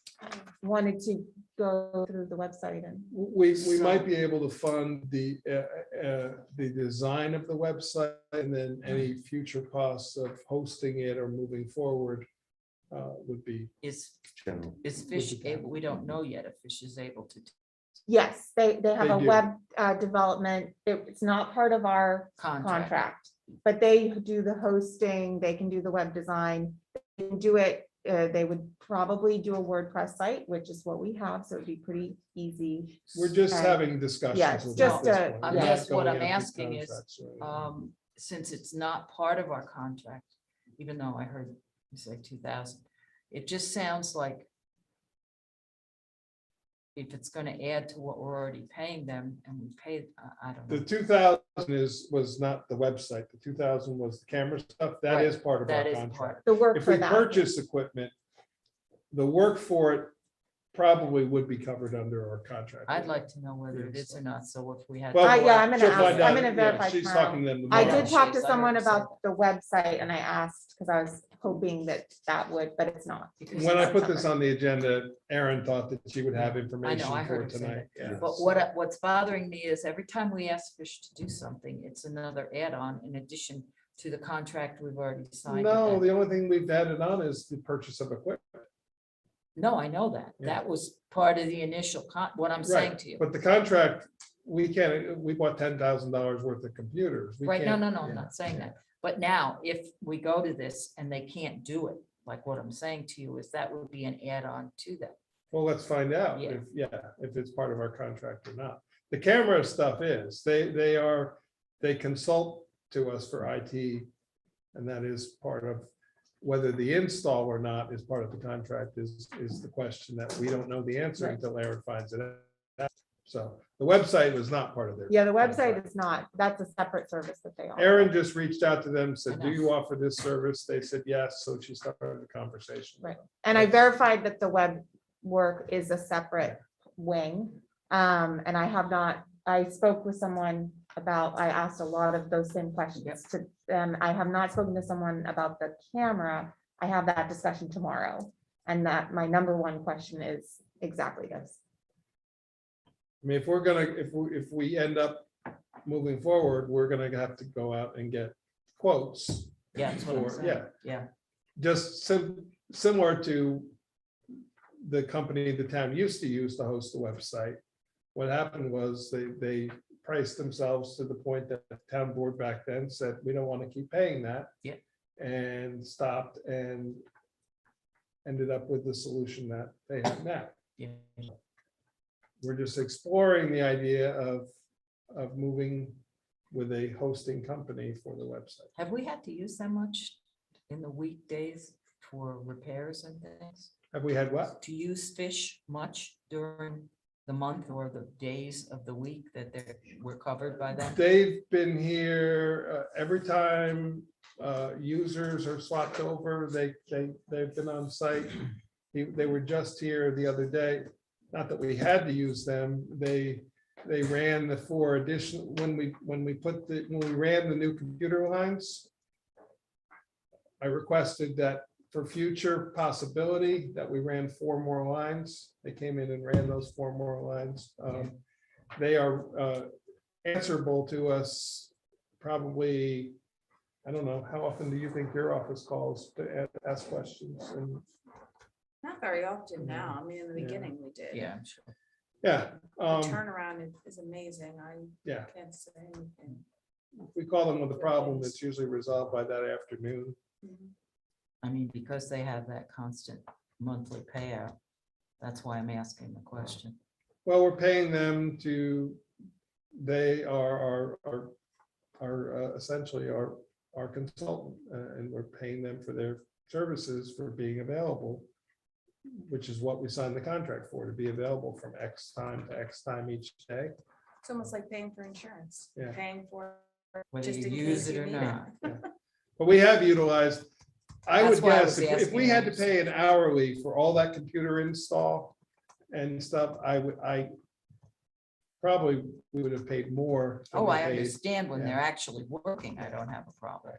wanted to go through the website and. We might be able to fund the design of the website and then any future costs of hosting it or moving forward would be. Is General. Fish With the able, we don't know yet if Fish is able to Yes, they have They a do. web development. It's not part of our contract, but they do the hosting, they can do the web design, they can do it. They would probably do a WordPress site, which is what we have, so it'd be pretty easy. We're just And- having discussions. yeah, it's with just this a- point. I'm We're not just, what going I'm after asking is, contracts or anything. since it's not part of our contract, even though I heard You say 2,000. It just sounds like if it's gonna add to what we're already paying them and we pay, I don't The know. 2,000 was not the website. The 2,000 was the camera stuff. That Right, is part of our That is contract. part. The work If for we that. purchase equipment, the work for it probably would be covered under our contract. I'd like to know whether it is or not, so if we had. Well, Yeah, I'm gonna she'll ask, find I'm out. gonna Yeah, verify she's tomorrow. talking to them I tomorrow. did talk to She's- I someone heard her say about the website and I asked, because I was hoping that that would, but it's not. because When I it's- put this on the agenda, Erin thought that she would have information I heard for her say tonight. Yeah. But what's bothering me is every time we ask Fish to do something, it's another add-on in addition to the contract we've already signed. with No, them. the only thing we've added on is the purchase of equipment. No, I know that. Yeah. That was part of the initial what I'm saying Right, to you. but the contract, we can't, we bought $10,000 worth of computers. We Right, no, can't- no, no, I'm yeah, not saying yeah. that. But now, if we go to this and they can't do it, like what I'm saying to you is that would be an add-on to them. Well, let's find out Yeah. if it's part of our contract or not. The camera stuff is, they consult to us for IT. And that is part of, whether the install or not is part of the contract is the question that we don't know the answer Right. until Aaron finds it out. So the website was not part of their. Yeah, the website contract. is not, that's a separate service that they offer. Aaron just reached out to them, said, I do know. you offer this service? They said, yes. So she started the conversation. Right. And I verified that the web work is a separate wing. And I have not, I spoke with someone about, I asked a lot of those same questions to them. I have not spoken to someone about the camera. I have that discussion tomorrow. And that my number one question is exactly this. I mean, if we're gonna, if we end up moving forward, we're gonna have to go out and get quotes. Yeah, that's what I'm for- saying. Yeah, Yeah, just similar to the company the town used to use to host the website. What happened was they priced themselves to the point that the town board back then said, we don't want to keep paying that. Yeah. And stopped and ended up with the solution that they have now. yeah. We're just exploring the idea of moving with a hosting company for the website. Have we had to use that much in the weekdays for repairs and things? Have we had what? To use Fish much during the month or the days of the week that we're covered by that? They've been here every time users are swapped over, they've been on site. They were just here the other day. Not that we had to use them. They ran the 4 additional, when we ran the new computer lines. I requested that for future possibility that we ran 4 more lines. They came in and ran those 4 more lines. They are answerable to us probably, I don't know, how often do you think your office calls to ask questions? And Not very often now. I mean, in the Yeah. beginning we did. Yeah, I'm sure. yeah, The turnaround is amazing. I yeah, can't say anything. if we call them with a problem, it's usually resolved by that afternoon. I mean, because they have that constant monthly payout. That's why I'm asking the question. Well, we're paying them they are essentially our consultant, and we're paying them for their services for being available, which is what we signed the contract for, to be available from X time to X time each day. It's almost like paying for insurance. Yeah. Paying for. Whether just you in use case it you or need not. But we have utilized, I That's would why I guess, was if we asking, had to I pay an hourly for all that computer install and stuff, I probably, we would have paid more. than Oh, we I paid. understand when yeah. they're actually working, I don't have a problem.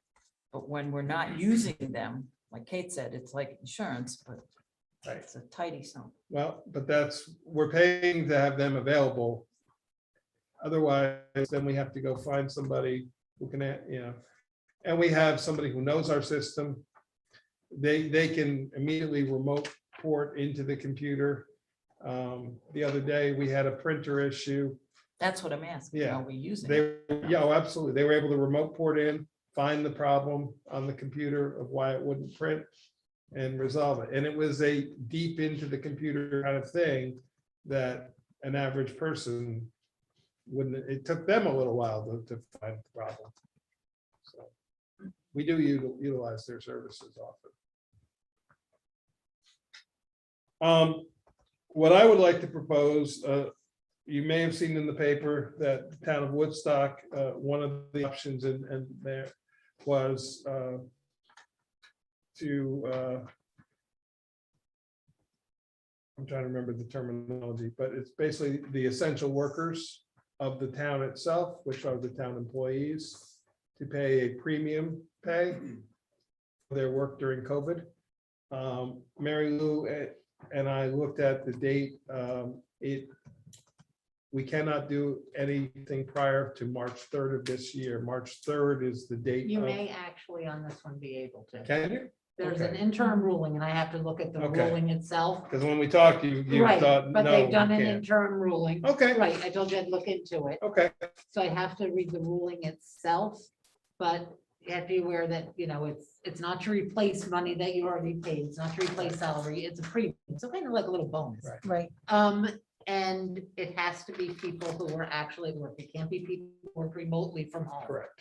But when we're not using them, like Kate said, it's like insurance, but Right. it's a tidy sum. Well, but we're paying to have them available. Otherwise, then we have to go find somebody who can, and we have somebody who knows our system. They can immediately remote port into the computer. The other day, we had a printer issue. That's what I'm asking. Yeah. Are we using it? Absolutely. They were able to remote port in, find the problem on the computer of why it wouldn't print and resolve it. And it was a deep into the computer kind of thing that an average person wouldn't, it took them a little while to find the problem. So we do utilize their services often. What I would like to propose, you may have seen in the paper that the town of Woodstock, one of the options and there was to I'm trying to remember the terminology, but it's basically the essential workers of the town itself, which are the town employees, to pay a premium pay for their work during COVID. Mary Lou and I looked at the date. We cannot do anything prior to March 3rd of this year. March 3rd is the date. You of- may actually on this one be able to. Can you? There's an Okay. interim ruling and I have to look at the Okay. ruling itself. Because when we talked, you Right, thought, but no, they've you done an can't. interim ruling. Okay, Right, I told you I'd look into it. okay, So I have to read the ruling itself, but you have to be aware that, it's not to replace money that you already paid. It's not to replace salary. It's a premium. So kind of like a little bonus. Right. Right. And it has to be people who are actually at work. It can't be people who work remotely from home. correct.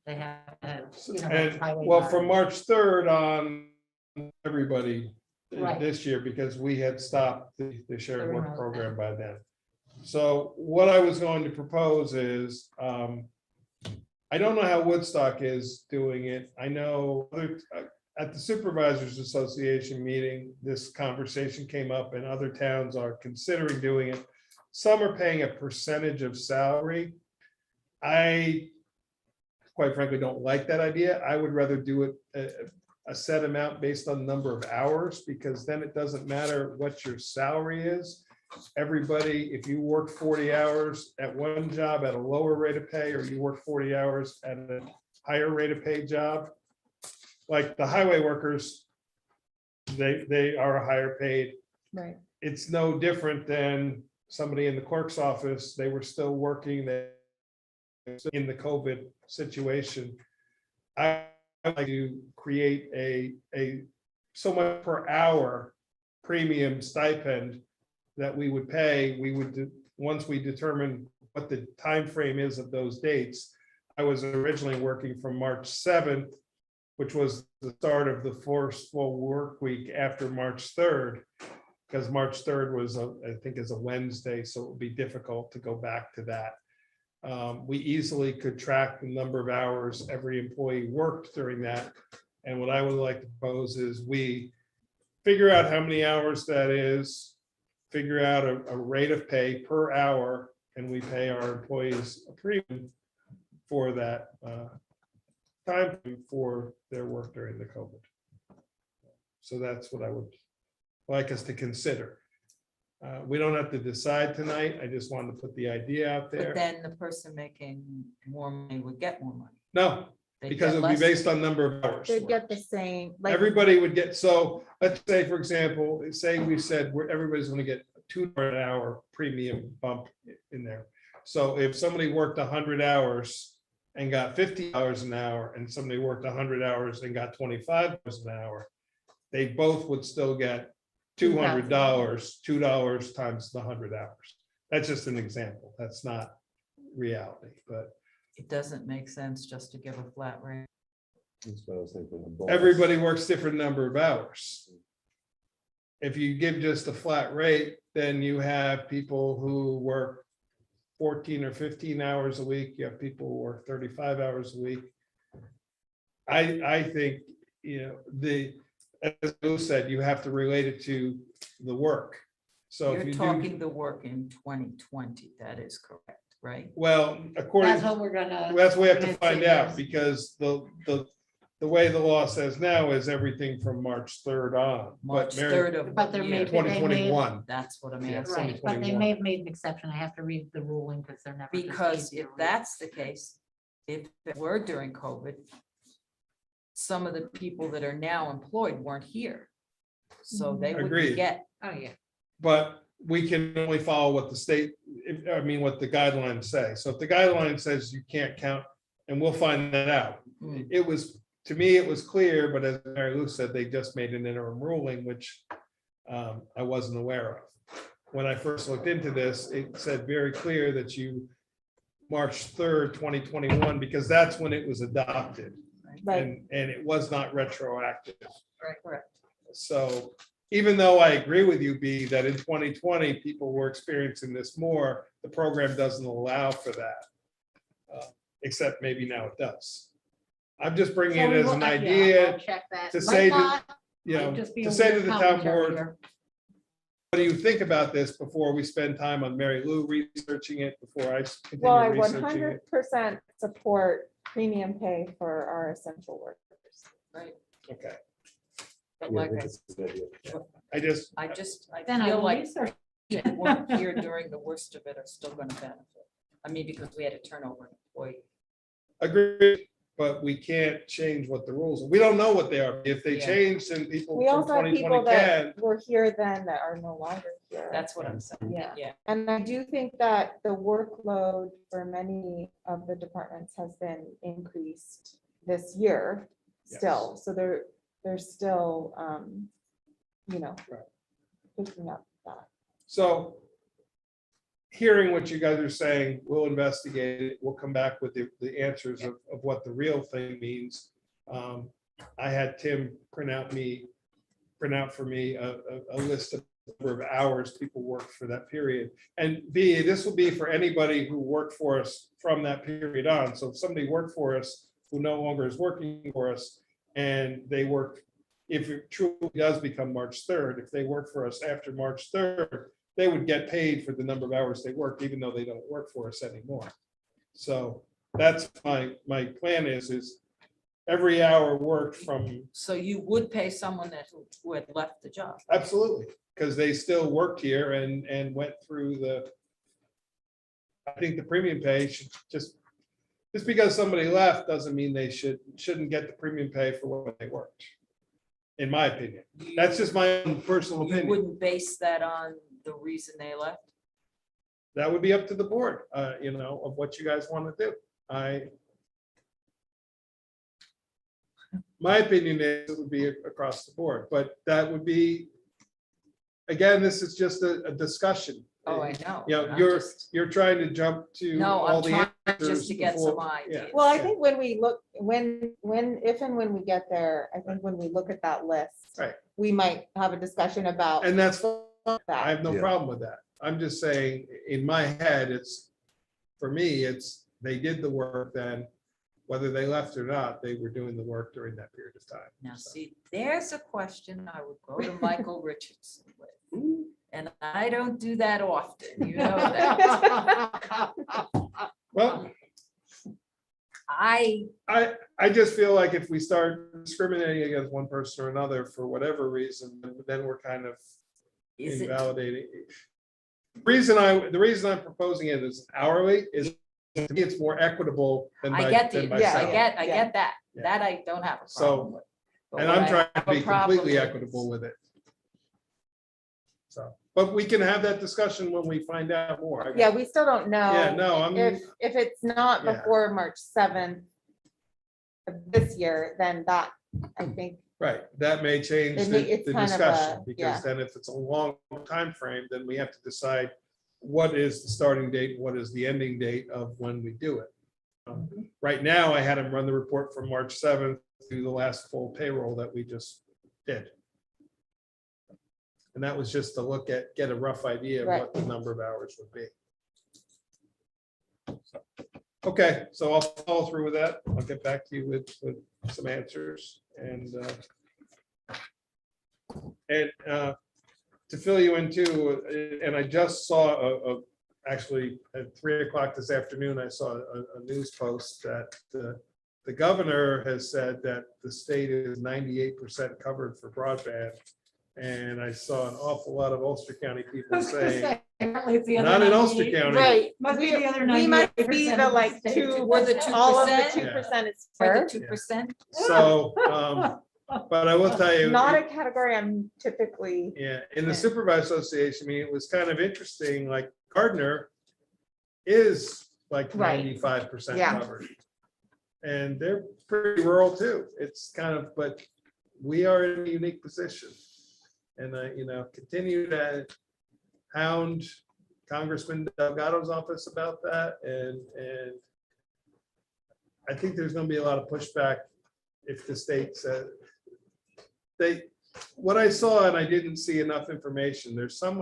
They have, to have, And highway well, from guard. March 3rd on, everybody Right. this year, because we had stopped the shared The work remote program by then. So what I was going to propose is, I don't know how Woodstock is doing it. I know at the Supervisors Association meeting, this conversation came up and other towns are considering doing it. Some are paying a percentage of salary. I quite frankly don't like that idea. I would rather do it a set amount based on the number of hours, because then it doesn't matter what your salary is. Everybody, if you work 40 hours at one job at a lower rate of pay, or you work 40 hours at a higher rate of pay job, like the highway workers, they are higher paid. Right. It's no different than somebody in the clerk's office. They were still working in the COVID situation. I like to create a so much per hour premium stipend that we would pay. We would, once we determine what the time frame is of those dates. I was originally working from March 7th, which was the start of the first full work week after March 3rd. Because March 3rd was, I think, is a Wednesday, so it would be difficult to go back to that. We easily could track the number of hours every employee worked during that. And what I would like to propose is we figure out how many hours that is, figure out a rate of pay per hour, and we pay our employees a premium for that time for their work during the COVID. So that's what I would like us to consider. We don't have to decide tonight. I just wanted to put the idea out But there. then the person making more money would get more money. No, They'd because get it would be less. based on number of hours. They'd get the same, like, Everybody would get, so let's say, for example, say we said everybody's gonna get a $2 an hour premium bump in there. So if somebody worked 100 hours and got $50 an hour, and somebody worked 100 hours and got $25 an hour, they both would still get $200, $2 times the 100 hours. That's just an example. That's not reality, but It doesn't make sense just to give a flat rate. That's what I was thinking. the bonus. everybody works different number of hours. If you give just a flat rate, then you have people who work 14 or 15 hours a week. You have people who work 35 hours a week. I think, as Lou said, you have to relate it to the work. So if You're you do, talking the work in 2020, that is correct, right? well, according, That's what we're gonna. that's what we have to gonna find say, out, yes. because the way the law says now is everything from March 3rd on. March But Mary- 3rd of But what there may year? be- 2021. That's what I'm Yeah, asking. Right, but they 2021. may have made an exception. I have to read the ruling because they're never. Because received if the that's the case, if it were during COVID, some of the people that are now employed weren't here. So they Agreed. wouldn't get, ruling. Oh, yeah. But we can only follow what the state, what the guidelines say. So if the guideline says you can't count, and we'll find that out. Hmm. It was, to me, it was clear, but as Mary Lou said, they just made an interim ruling, which I wasn't aware of. When I first looked into this, it said very clear that March 3rd, 2021, because that's when it was adopted. right, And it was not retroactive. correct. So even though I agree with you, B, that in 2020, people were experiencing this more, the program doesn't allow for that. Except maybe now it does. I'm just bringing So it we as will- an yeah, idea I'll check that. to Might say to, not, you know, might just be to a say to weird the town commentary board, here. what do you think about this before we spend time on Mary Lou researching it, before I Well, I continue one researching it? 100% support premium pay for our essential workers. Right. Okay, But Yeah, I like think I it's a good idea. I Then I feel will like research. people who weren't here during the worst of it are still gonna benefit. I mean, because we had a turnover in employee. agreed, but we can't change what the rules are. We don't know what they are. If they Yeah. change, then people We from also have 2020 people can. that were here then that are no longer here. That's what I'm saying. Yeah. Yeah. And I do think that the workload for many of the departments has been increased this year still. So they're still, you know, Right. picking up that. So hearing what you guys are saying, we'll investigate it. We'll come back with the answers of what the real thing means. I had Tim print out for me a list of number of hours people worked for that period. And B, this will be for anybody who worked for us from that period on. So if somebody worked for us who no longer is working for us and they worked, if it truly does become March 3rd, if they work for us after March 3rd, they would get paid for the number of hours they worked, even though they don't work for us anymore. So that's my plan is every hour worked from, So you would pay someone who had left the job. absolutely, because they still worked here and went through I think the premium pay should just because somebody left doesn't mean they shouldn't get the premium pay for what they worked. In my opinion, that's just my own personal You opinion. wouldn't base that on the reason they left? That would be up to the board, you know, of what you guys want to do. My opinion is it would be across the board, but that would be, again, this is just a discussion. Oh, I know. You know, I'm you're just- trying to jump to No, all I'm the trying answers just to get some before- ideas. Well, I Yeah. think when we look, if and when we get there, I think when we look at that list. Right. We might have a discussion about And that's fine. I that. have no Yeah. problem with that. I'm just saying, in my head, for me, they did the work then, whether they left or not, they were doing the work during that period of time. Now, So, see, there's a question I would go to Michael Richardson with. And I don't do that often, you know that. Well, I, I just feel like if we start discriminating against one person or another for whatever reason, then we're kind of is it, invalidating. The reason I'm proposing it as hourly is to me it's more equitable than I by, get than the, by Yeah, I salary. get, I yeah. get that. Yeah. That I don't have a So, problem with. But And what I'm I trying have to a be problem completely with equitable is- with it. So, but we can have that discussion when we find out more. Yeah, we still don't know. Yeah, no, I'm- If it's not Yeah. before March 7th of this year, then that, I think, Right, that may change It's the kind of discussion, yeah. because then if it's a long time frame, then we have to decide what is the starting date, what is the ending date of when we do it. Right now, I had him run the report from March 7th through the last full payroll that we just did. And that was just to get a rough idea of Right. what the number of hours would be. Okay, so I'll follow through with that. I'll get back to you with some answers and to fill you in too, and I just saw actually at 3:00 this afternoon, I saw a news post that the governor has said that the state is 98% covered for broadband. And I saw an awful lot of Ulster County people saying, not in Ulster County. right. Must be the other We must be 98% the of the like state. two, We're the all of the 2%? 2% is For fair. the 2%? So, but I will tell you. Not a category I'm typically, Yeah, in the supervisor association meeting, it was kind of interesting, like Gardner is like Right. 95% Yeah. covered. And they're pretty rural too. It's kind of, but we are in a unique position. And I, continue to hound Congressman Delgado's office about that. And I think there's gonna be a lot of pushback if the state says, what I saw, and I didn't see enough information, there's some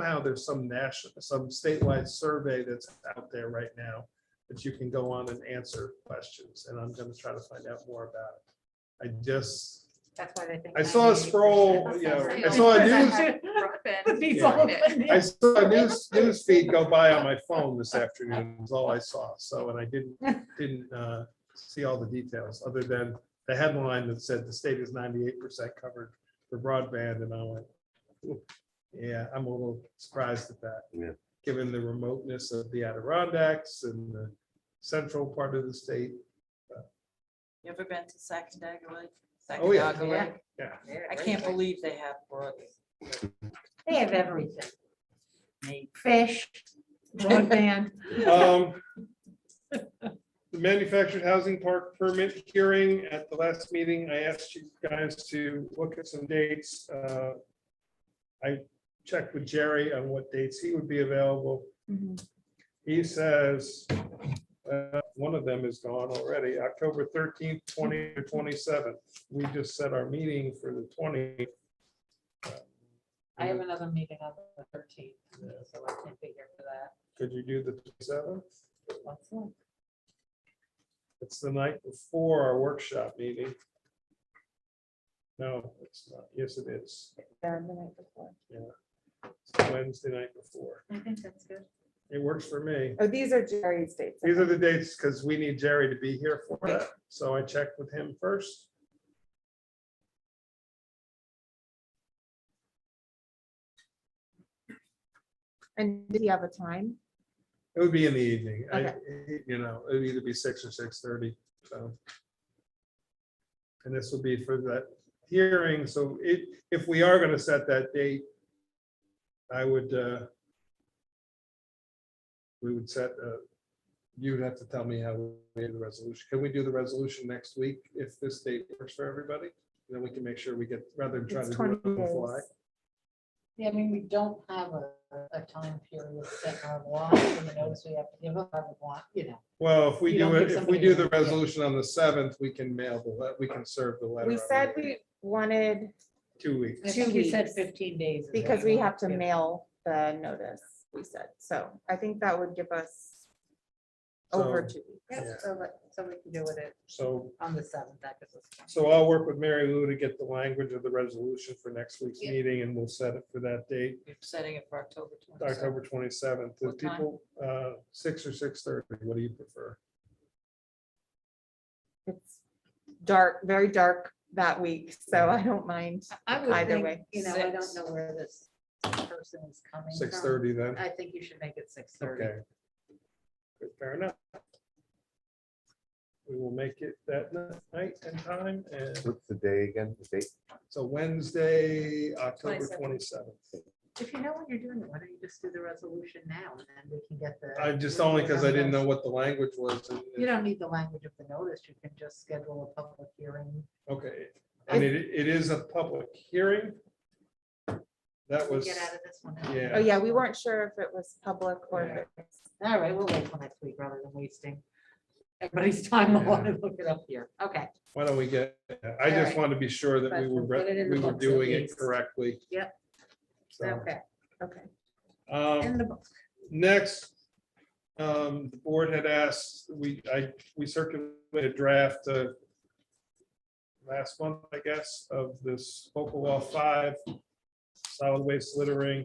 national, some statewide survey that's out there right now that you can go on and answer questions, and I'm gonna try to find out more about it. That's why they think. I saw a 98%. scroll, you know, I saw a People- I saw a news feed go by on my phone this afternoon, is all I saw, so, and I didn't see all the details, other than the headline that said the state is 98% covered for broadband, and I went, "Ooh, yeah, I'm a little surprised at that. Yeah. Given the remoteness of the Adirondacks and the central part of the state. You ever been to Sacandaga Lake? Oh, yeah. Sacandaga Lake? Yeah. I can't believe they have broadband. They have everything. Maybe. Fish, broadband. The manufactured housing park permit hearing at the last meeting, I asked you guys to look at some dates. I checked with Jerry on what dates he would be available. Mhm. He says, one of them is gone already, October 13th, 20 to 27th. We just set our meeting for the 20th. I have another meeting on the 13th, Yeah. so I can't be here for that. Could you do the 27th? Let's look. It's the night before our workshop meeting. No, it's not. Yes, it is. Yeah, the night before. It's the Wednesday night before. I think that's good. It works for me. Oh, these are Jerry's dates. These are the dates because we need Jerry to be here for that. So I checked with him first. And did he have a time? It would be in the evening. Okay. You know, it would either be 6 or 6:30, so. And this will be for that hearing, so if we are gonna set that date, I would, we would set, you'd have to tell me how we do the resolution. Can we do the resolution next week if this date works for everybody? Then we can make sure we get, rather than try It's to do 20 it on the fly. days. Yeah, I mean, we don't have a time period set in our law, and the notice we have to give them, I would want, you know. Well, if we You do don't it, give if we somebody do a- the yeah. resolution on the 7th, we can mail we can serve the letter. We on said the we wanted, 2 weeks. I 2 think you said weeks. 15 days. is what because you we wanted have to give. mail the notice, we said. So I think that would give us over So- 2 weeks. Yep, Yeah. so we can do it So, on the 7th, that gives us time. so I'll work with Mary Lou to get the language of the resolution for next week's Yeah. meeting, and we'll set it for that date, You're setting it for October 27th. October 27th. Do What time? people, 6 or 6:30, what do you prefer? It's dark, very dark that week, so I don't mind. I would Either think, way. you know, I don't 6. know where this person is coming from. 6:30 then? I think you should make it 6:30. Okay. Good, fair enough. We will make it that night and time, and What's the day again? The date? so Wednesday, October 27th. 27th. If you know when you're doing it, why don't you just do the resolution now, and then we can get the. I just only because I didn't know what the language was. and- You don't need the language of the notice, you can just schedule a public hearing. Okay, and it is a public hearing. That We'll was, get out of this one. now. yeah. Oh, yeah, we weren't sure if it was public or if it's. All right, we'll wait till next week rather than wasting everybody's time. I want to look it up here. Okay. Why don't we get, I just Alright. wanted to be sure that we But were, we'll put it in the we were books at doing it least. correctly. Yep. So, Okay. Okay. In the book. next, the board had asked, we circulated a draft last month, I guess, of this local law 5, solid waste littering.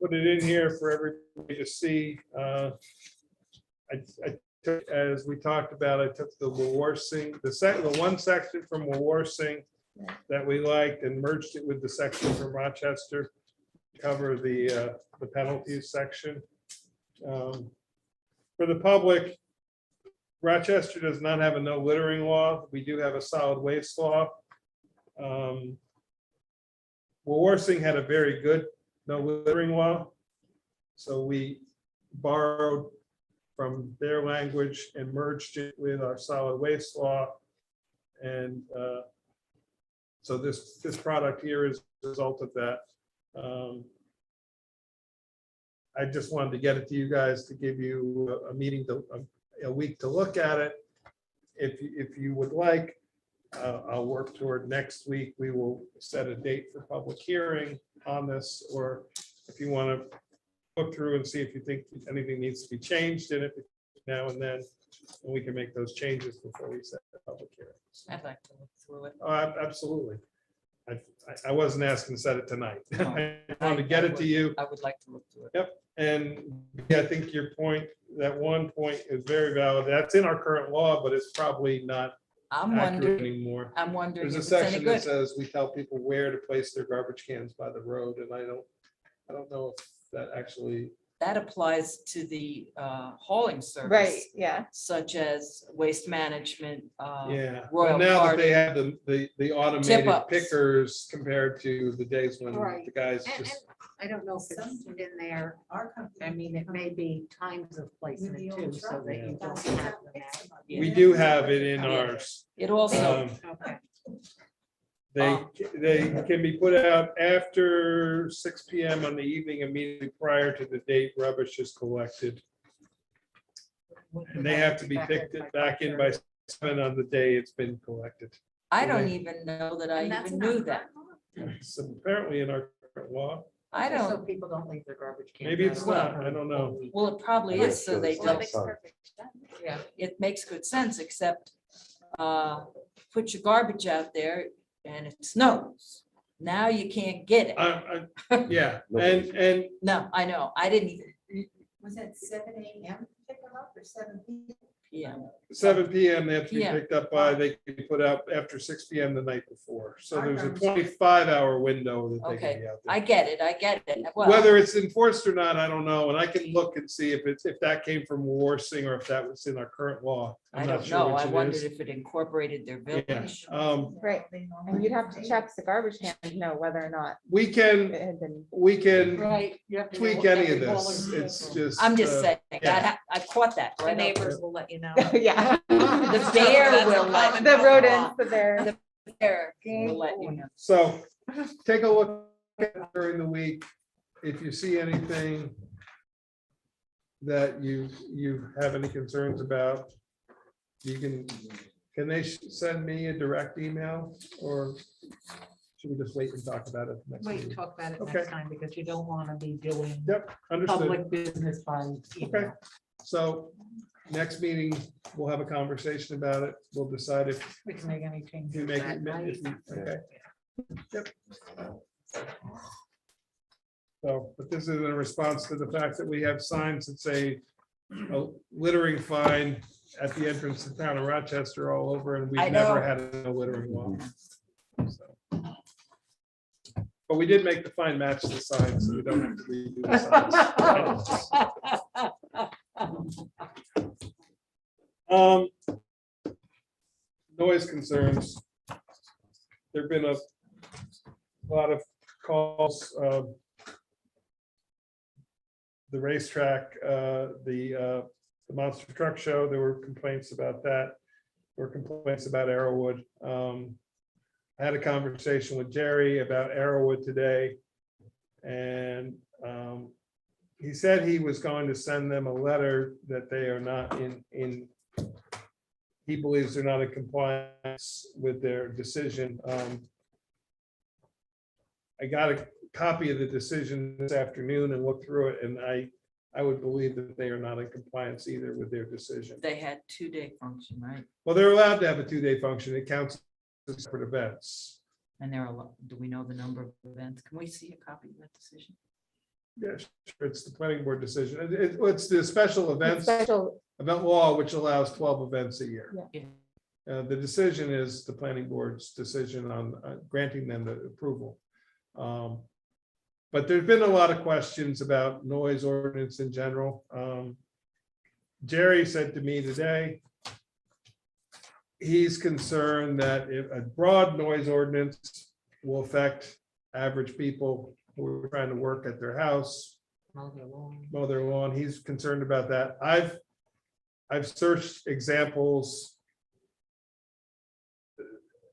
Put it in here for everybody to see. I took, as we talked about, I took the Warsing, the one section from Warsing that we liked and merged it with the section from Rochester, to cover the penalties section. For the public, Rochester does not have a no littering law. We do have a solid waste law. Warsing had a very good no littering law. So we borrowed from their language and merged it with our solid waste law. And so this product here is a result of that. I just wanted to get it to you guys to give you a meeting, a week to look at it. If you would like, I'll work toward next week. We will set a date for public hearing on this, or if you want to look through and see if you think anything needs to be changed in it now and then, and we can make those changes before we set the public hearing. I'd like to look through it. Oh, absolutely. I wasn't asking to set it tonight. No, I wanted to get it to you. I would like to look through it. And yeah, I think your point, that one point is very valid. That's in our current law, but it's probably not I'm accurate wondering, anymore. I'm wondering if There's a it's any section that good. says we tell people where to place their garbage cans by the road, and I don't know if that actually, That applies to the hauling service. Right, yeah. Such as waste management. yeah. Royal But now that they Party. have the automated Tip-ups. pickers compared to the days when Right. the guys And just, I don't know if it's in there, I mean, it may be times of placement too, so that you don't have them out. we do have it in ours. It also, Um, Okay. They can be put out after 6 PM on the evening immediately prior to the date rubbish is collected. And they have to be picked back in by 7 on the day it's been collected. I don't even know that I And that's even in our knew that. current law? So apparently in our current law, I So don't, people don't leave their garbage cans. maybe it's out not, I don't know. well, it probably is, so they Well, Well, it don't, makes perfect sense. Yeah. it makes good sense, except put your garbage out there and it snows. Now you can't get it. Yeah, and No, I know, I didn't even, Was that 7 a.m. pick them up or 7 p.m.? yeah, 7 PM, they have to be Yeah. picked up by, they can be put out after 6 PM the night before. So there's a Okay. 25-hour window that they can Okay. be out there. I get it. Well, Whether it's enforced or not, I don't know, and I can look and see if that came from Warsing or if that was in our current law. I I'm not don't sure know, which I it wondered is. if it incorporated their Yeah, village. Right. And you'd have to check the garbage can to know whether or not we it can had been. Right. you have to know tweak what any of every this. hauler- It's just. I'm just saying, yeah. I caught that, The right? neighbors will let you know. Yeah. The bear will let, The rodents, the bear. bear will let you know. So take a look at it during the week. If you see anything that you have any concerns about, you can they send me a direct email, or should we just wait and talk about it next Wait, week? talk about it Okay. next time because you don't want to be doing Yep, understood. public business by Okay, email. so next meeting, we'll have a conversation about it. We'll decide if We can make any you changes make that it. night. if you- Okay. Yep. So, but this is in response to the fact that we have signs that say a littering fine at the entrance to town of Rochester all over, and I we've never know. had a littering law. So. But we did make the fine match the signs, so we don't have to redo the signs. Noise concerns. There've been a lot of calls. The racetrack, the monster truck show, there were complaints about that. There were complaints about Arrowwood. I had a conversation with Jerry about Arrowwood today. And he said he was going to send them a letter that they are not in he believes they're not in compliance with their decision. I got a copy of the decision this afternoon and looked through it, and I would believe that they are not in compliance either with their decision. They had 2-day function, right? Well, they're allowed to have a 2-day function. It counts as separate events. And there are, do we know the number of events? Can we see a copy of that decision? Yeah, sure, it's the planning board decision. It's the special events, Special, event law, which allows 12 events a year. Yeah. The decision is the planning board's decision on granting them the approval. But there's been a lot of questions about noise ordinance in general. Jerry said to me today, he's concerned that if a broad noise ordinance will affect average people who are trying to work at their house, mow their lawn. He's concerned about that. I've searched examples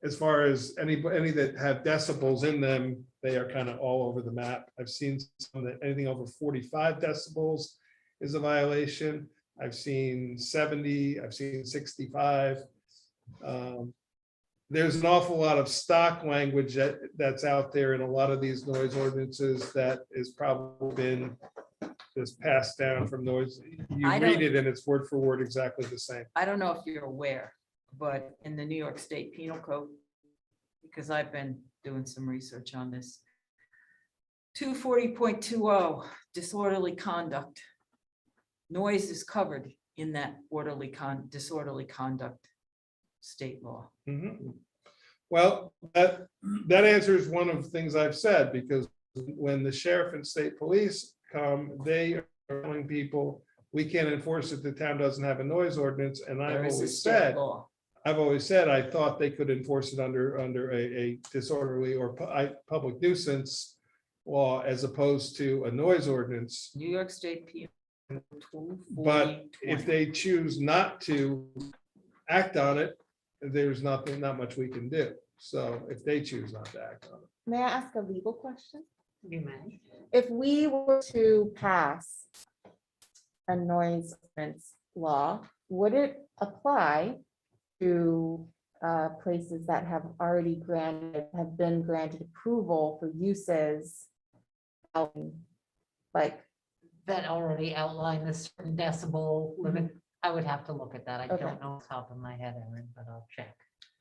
as far as any that have decibels in them. They are kind of all over the map. I've seen some that anything over 45 decibels is a violation. I've seen 70, I've seen 65. there's an awful lot of stock language that's out there in a lot of these noise ordinances that is probably been just passed down from noise. You I read don't- it and it's word for word exactly the same. I don't know if you're aware, but in the New York State Penal Code, because I've been doing some research on this, 240.20 disorderly conduct. Noise is covered in that disorderly conduct state law. Mhm. Well, that answers one of the things I've said, because when the sheriff and state police come, they are telling people, we can't enforce it, the town doesn't have a noise ordinance, and There is a I've state law. always said, I thought they could enforce it under a disorderly or public nuisance law as opposed to a noise ordinance. New York State Penal. But if 240.20. they choose not to act on it, there's not much we can do. So if they choose not to act on it. May I ask a legal question? You may. If we were to pass a noise ordinance law, would it apply to places that have been granted approval for uses? Like, That already outlined the certain decibel limit. I would have to look at that. I Okay. don't know off the top of my head, Erin, but I'll check.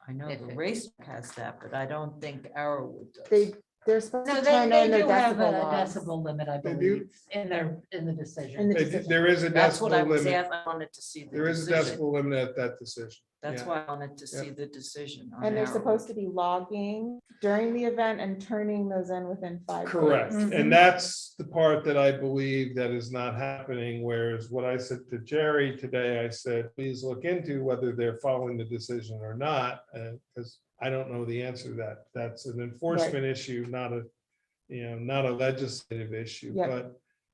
I know if the it- race has that, but I don't think Arrowwood does. they're supposed No, to they turn in their do have a decibel laws. decibel limit, I They do? believe, in the In decision. the They- decision. There is a That's what I decibel was limit. asking. I wanted to see the There is a decision. decibel limit at that decision. That's Yeah. why I wanted to Yeah. see the decision. on And they're supposed Arrowwood. to be logging during the event and turning those in within 5 days. Correct. Mm-hmm. And that's the part that I believe that is not happening, whereas what I said to Jerry today, I said, please look into whether they're following the decision or not, because I don't know the answer to that. That's an enforcement issue, not a legislative issue, Yep.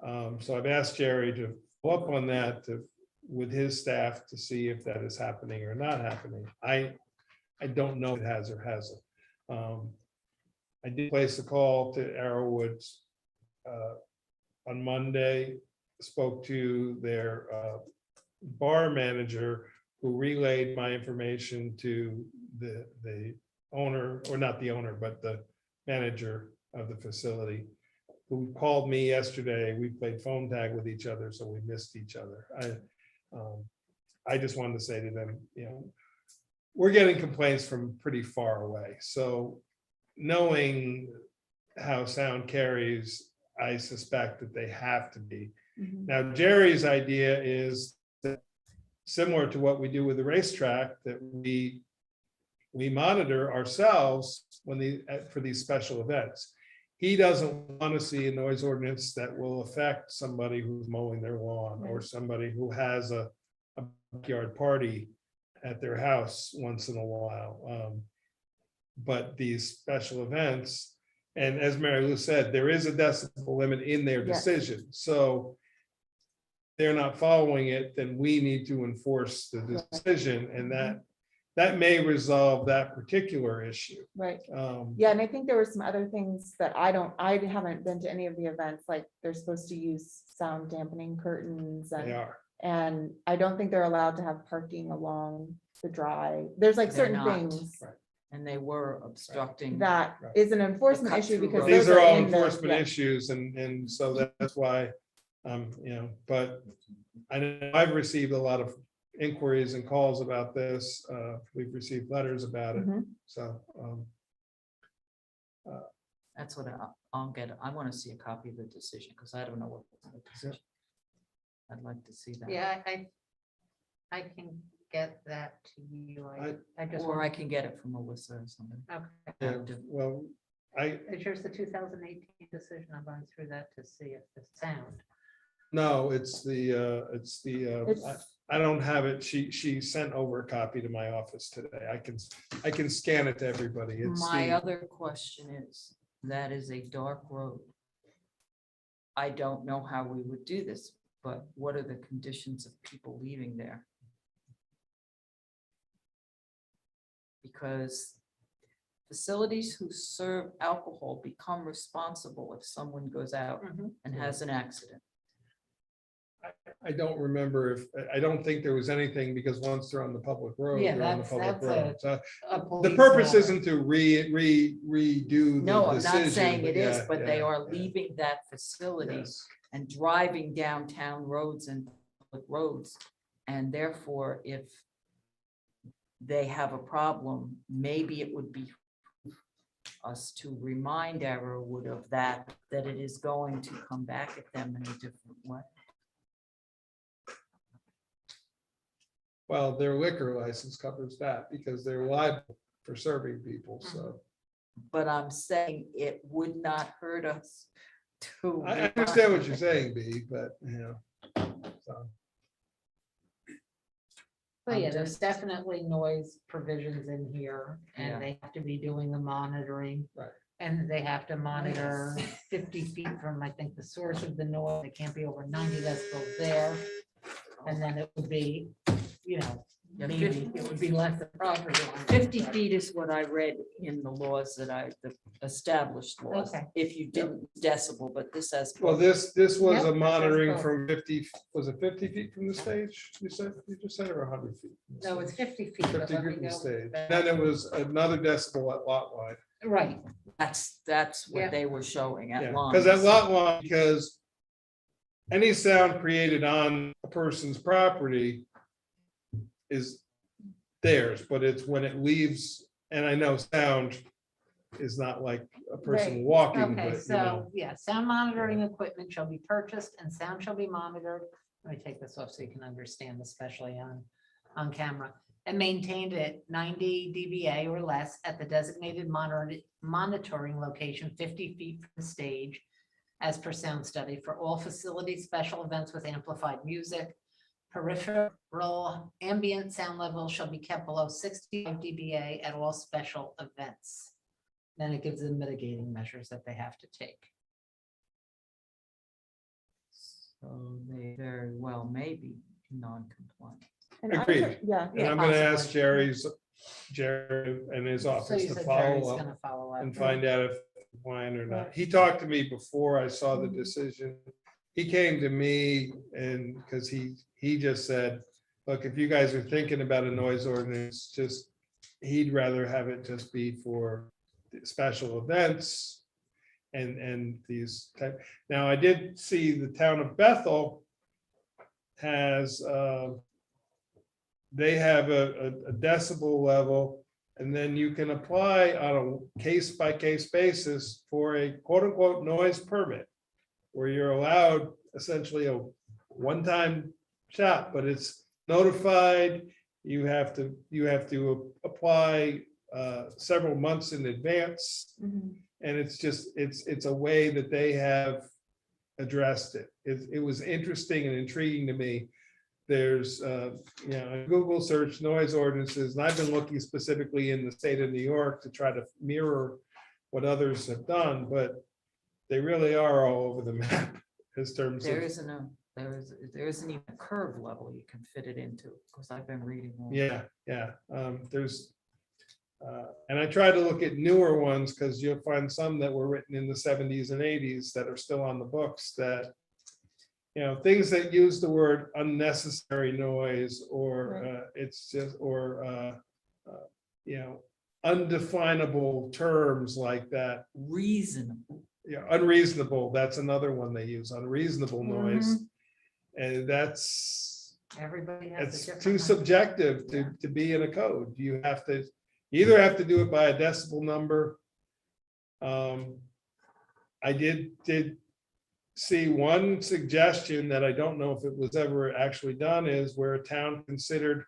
but, so I've asked Jerry to follow up on that with his staff to see if that is happening or not happening. I don't know if it has or hasn't. I did place a call to Arrowwoods on Monday, spoke to their bar manager, who relayed my information to the owner, or not the owner, but the manager of the facility, who called me yesterday. We played phone tag with each other, so we missed each other. I just wanted to say to them, we're getting complaints from pretty far away. So knowing how sound carries, I suspect that they have to be. Mhm. Now, Jerry's idea is that, similar to what we do with the racetrack, that we monitor ourselves for these special events. He doesn't want to see a noise ordinance that will affect somebody who's mowing their lawn, or somebody who has a backyard party at their house once in a while. But these special events, and as Mary Lou said, there is a decibel limit in their Yes. decision, so they're not following it, then we need to enforce the decision, and that may resolve that particular issue. Right. Um, Yeah, and I think there were some other things that I haven't been to any of the events, like they're supposed to use sound dampening curtains They are. and I don't think they're allowed to have parking along the drive. There's like They're certain not. things And they were obstructing. that Right. is an enforcement cut issue through because road. These those are all in the- enforcement yeah. issues, and so that's why, but I know I've received a lot of inquiries and calls about this. We've received letters about it, Mhm. so. That's what I'll get. I want to see a copy of the decision because I don't know what's in the decision. I'd like to see that. Yeah, I can get that to you. I just, Or I can get it from Melissa or something. okay. Yeah, well, Here's the 2018 decision. I'm going through that to see if the sound. no, it's the, It's- I don't have it. She sent over a copy to my office today. I can scan it to everybody. It's My the- other question is, that is a dark road. I don't know how we would do this, but what are the conditions of people leaving there? Because facilities who serve alcohol become responsible if someone goes out and has an accident. I don't remember if, I don't think there was anything, because once they're on the public road, Yeah, they're on the that's- public that's road. So A the police purpose matter. isn't to redo No, the I'm not decision. saying it is, yeah, but they yeah, are yeah, leaving that facility yes. and driving downtown roads and public roads. And therefore, if they have a problem, maybe it would be us to remind Arrowwood of that it is going to come back at them in a different way. Well, their liquor license covers that because they're liable for serving people, so. But I'm saying it would not hurt us to. I understand what you're saying, B, but, you know. So, But I'm yeah, there's just- definitely noise provisions in here, Yeah. and they have to be doing the monitoring. Right. And they have to monitor 50 feet from, I think, the source of the noise. It can't be over 90 decibels there. And then it would be, you know, Yeah, maybe it would be less than property line. 50 feet is what I read in the laws the established laws. Okay. If you didn't decibel, but this has. well, this was Yep, a that says monitoring both. from 50, was it 50 feet from the stage? You just said, or 100 feet? from the No, it's stage? 50 feet. but 50 let me feet from the go stage. back. Then it was another decibel at lot line. Right, That's Yeah. what they were showing Yeah, at Lawrence. because at lot line, because any sound created on a person's property is theirs, but it's when it leaves, and I know sound is not like a person Right. walking, okay, but you know. so, yeah, sound monitoring equipment shall be purchased and sound shall be monitored. Let me take this off so you can understand, especially on camera. And maintained at 90 dBA or less at the designated monitoring location 50 feet from the stage as per sound study for all facilities, special events with amplified music. Peripheral ambient sound levels shall be kept below 65 dBA at all special events. Then it gives them mitigating measures that they have to take. So they very well may be non-compliant. And I Agreed. yeah, And I'm gonna ask possibly. Jerry and his So office you to said Jerry's follow up gonna follow up. and find out if compliant or not. Right. He talked to me before I saw the Mhm. decision. He came to me and, because he just said, look, if you guys are thinking about a noise ordinance, just, he'd rather have it just be for special events and these type. Now, I did see the town of Bethel has, they have a decibel level, and then you can apply on a case-by-case basis for a quote-unquote noise permit, where you're allowed essentially a one-time shot, but it's notified. You have to apply several months in advance, Mhm. and it's just, it's a way that they have addressed it. It was interesting and intriguing to me. There's, a Google search noise ordinances, and I've been looking specifically in the state of New York to try to mirror what others have done, but they really are all over the map as terms There of, there isn't even a curve level you can fit it into, because I've been reading. all- yeah. There's, and I try to look at newer ones, because you'll find some that were written in the 70s and 80s that are still on the books that, things that use the word unnecessary noise, or it's just, or, undefinable terms like that. Reasonable. Yeah, unreasonable, that's another one they use, unreasonable noise. And that's, Everybody has. a it's different too one. subjective to be in a code. You either have to do it by a decibel number. I did see one suggestion that I don't know if it was ever actually done, is where a town considered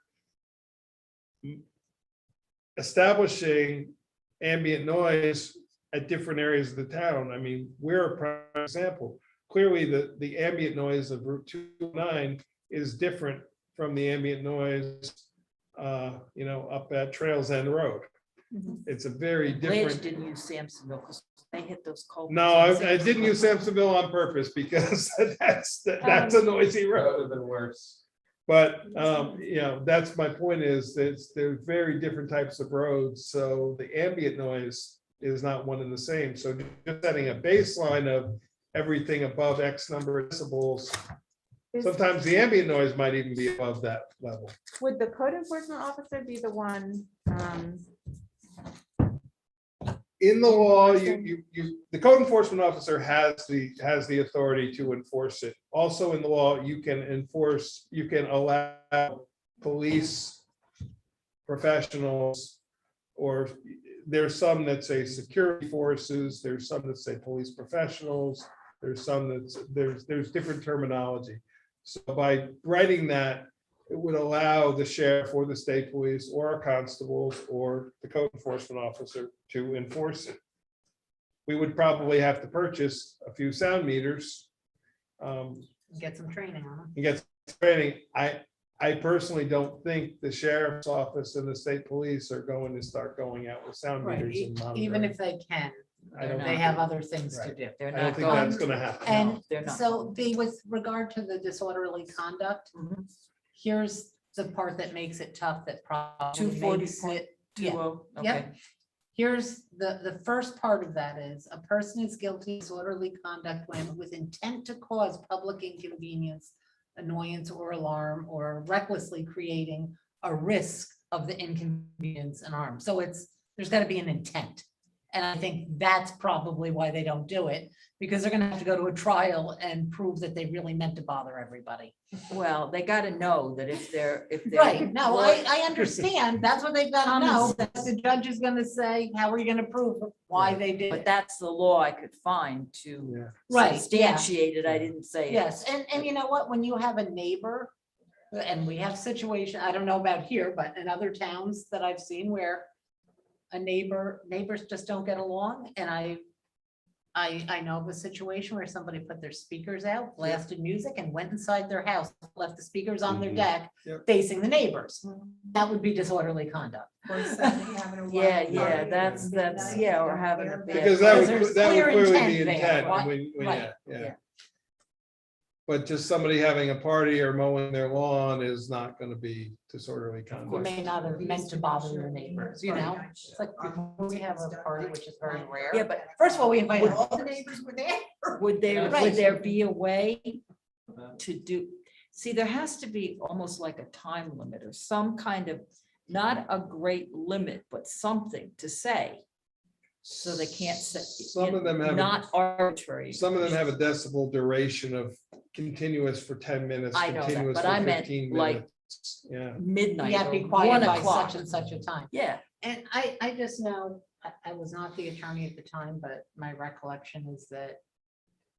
establishing ambient noise at different areas of the town. I mean, we're a prime example. Clearly, the ambient noise of Route 209 is different from the ambient noise, up at Trails End Road. Mhm. It's a very Blanche different. didn't use Samsonville because they hit those culverts. No, on I didn't use Samsonville on purpose, because that's a noisy That would road. have been worse. But, that's my point, is that they're very different types of roads, so the ambient noise is not one and the same. So just setting a baseline of everything above X number of decibels Sometimes the ambient noise might even be above that level. Would the code enforcement officer be the one? In the law, Enforcing. the code enforcement officer has the authority to enforce it. Also in the law, you can allow police professionals, or there's some that say security forces, there's some that say police professionals, there's some there's different terminology. So by writing that, it would allow the sheriff or the state police or our constables or the code enforcement officer to enforce it. We would probably have to purchase a few sound meters. Get some training on them. And get training. I personally don't think the sheriff's office and the state police are going to start going out with sound Right, meters and even monitoring. if they can, I don't they think- have other things to Right. do. They're I don't not think going, that's gonna happen. And they're not. so with regard to the disorderly conduct, Mhm. here's the part that makes it tough, that probably 240 makes it. Yeah. 20, Yep. okay. Here's the first part of that is a person is guilty of disorderly conduct when with intent to cause public inconvenience, annoyance or alarm, or recklessly creating a risk of the inconvenience and harm. So there's got to be an intent. And I think that's probably why they don't do it, because they're gonna have to go to a trial and prove that they really meant to bother everybody. Well, they gotta know that if they're. Right, no, I understand, that's what they've got to Common know, sense. but the judge is gonna say, how are you gonna prove why they did But it? that's the law I could find to Yeah. Right, yeah. substantiate it. I didn't say it. Yes, and you know what, when you have a neighbor, and we have situation, I don't know about here, but in other towns that I've seen where neighbors just don't get along, and I know of a situation where somebody put their speakers out, blasted music, and went inside their house, left the speakers on their Mhm. deck, Yep. facing the neighbors. That would be disorderly conduct. Or somebody having a Yeah, wild yeah, party that's- at that's- midnight, yeah, you or know, having a they're- bad- Because Because that there's would clear clearly be intent there, intent. right? Yeah. Yeah. But just somebody having a party or mowing their lawn is not gonna be disorderly You conduct. may not have meant to bother your neighbors, you know? It's like we have a party, which is very rare. Yeah, but First of all, we invite All all the neighbors were there. would there Right. be a way to do, see, there has to be almost like a time limit or some kind of, not a great limit, but something to say. So they can't say. Some of them have, Not arbitrary. some of them have a decibel duration of continuous for 10 minutes, I know that, continuous but for I meant 15 like- minutes. Yeah. Midnight. You have to be or quiet 1 by o'clock. such and such a time. Yeah, And I just know, I was not the attorney at the time, but my recollection is that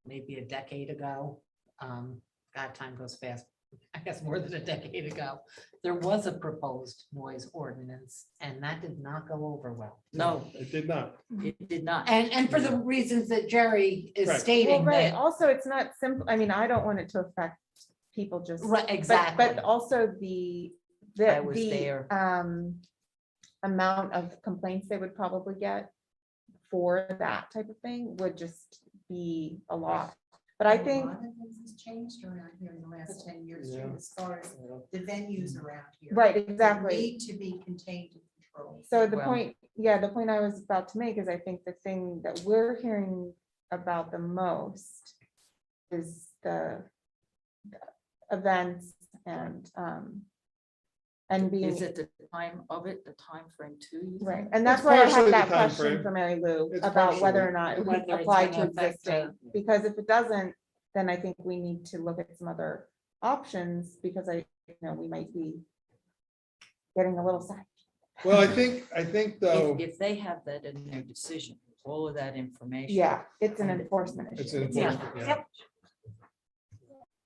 maybe a decade ago, God, time goes fast, I guess more than a decade ago, there was a proposed noise ordinance, and that did not go over well. no, It did not. it did not. And for the reasons that Jerry is Right. Well, stating right, that, also, it's not simple, I mean, I don't want it to affect people just. right, But exactly. also the, I was there. amount of complaints they would probably get for that type of thing would just be a lot. But I A think, lot of things has changed around here in the last 10 years, too, Yeah. as far as the venues around here. right, They exactly. Need to be contained and controlled. So the Well- point, yeah, the point I was about to make is I think the thing that we're hearing about the most is the events and being, Is it the time of it, the time frame too? you right, think? and that's It's why I partially had the that time question frame. for Mary Lou It's about whether partially. or not it would Whether it's apply gonna to affect, existing. Because if it doesn't, then I think we need to look at some other options, because we might be getting a little side. Well, I think though, If they have that in their decision, all of that information. Yeah, it's an enforcement it's issue. an Yeah. enforcement, yeah. Yep.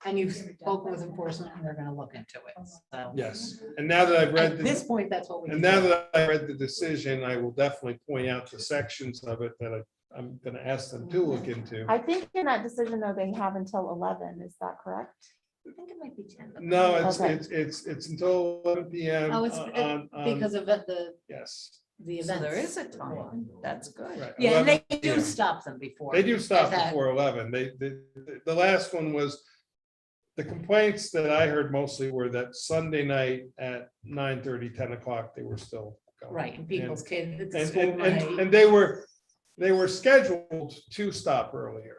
And you've spoken with enforcement, and they're gonna look into it, so. Yes, and now that I've read, At this the- point, that's what we. and can now do. that I read the decision, I will definitely point out the sections of it that I'm gonna ask them to look into. I think in that decision, though, they have until 11, is that correct? I think it might be 10. but- No, Okay. it's until 11 PM. Oh, it's on- because of the Yes, events. So there is a time, that's good. right. Yeah, and they 11 do PM. stop them before. They do stop that. before 11. The last one was, the complaints that I heard mostly were that Sunday night at 9:30, 10 o'clock, they were still going. Right, and people's kids, it's a And, school and, night. and they were scheduled to stop earlier.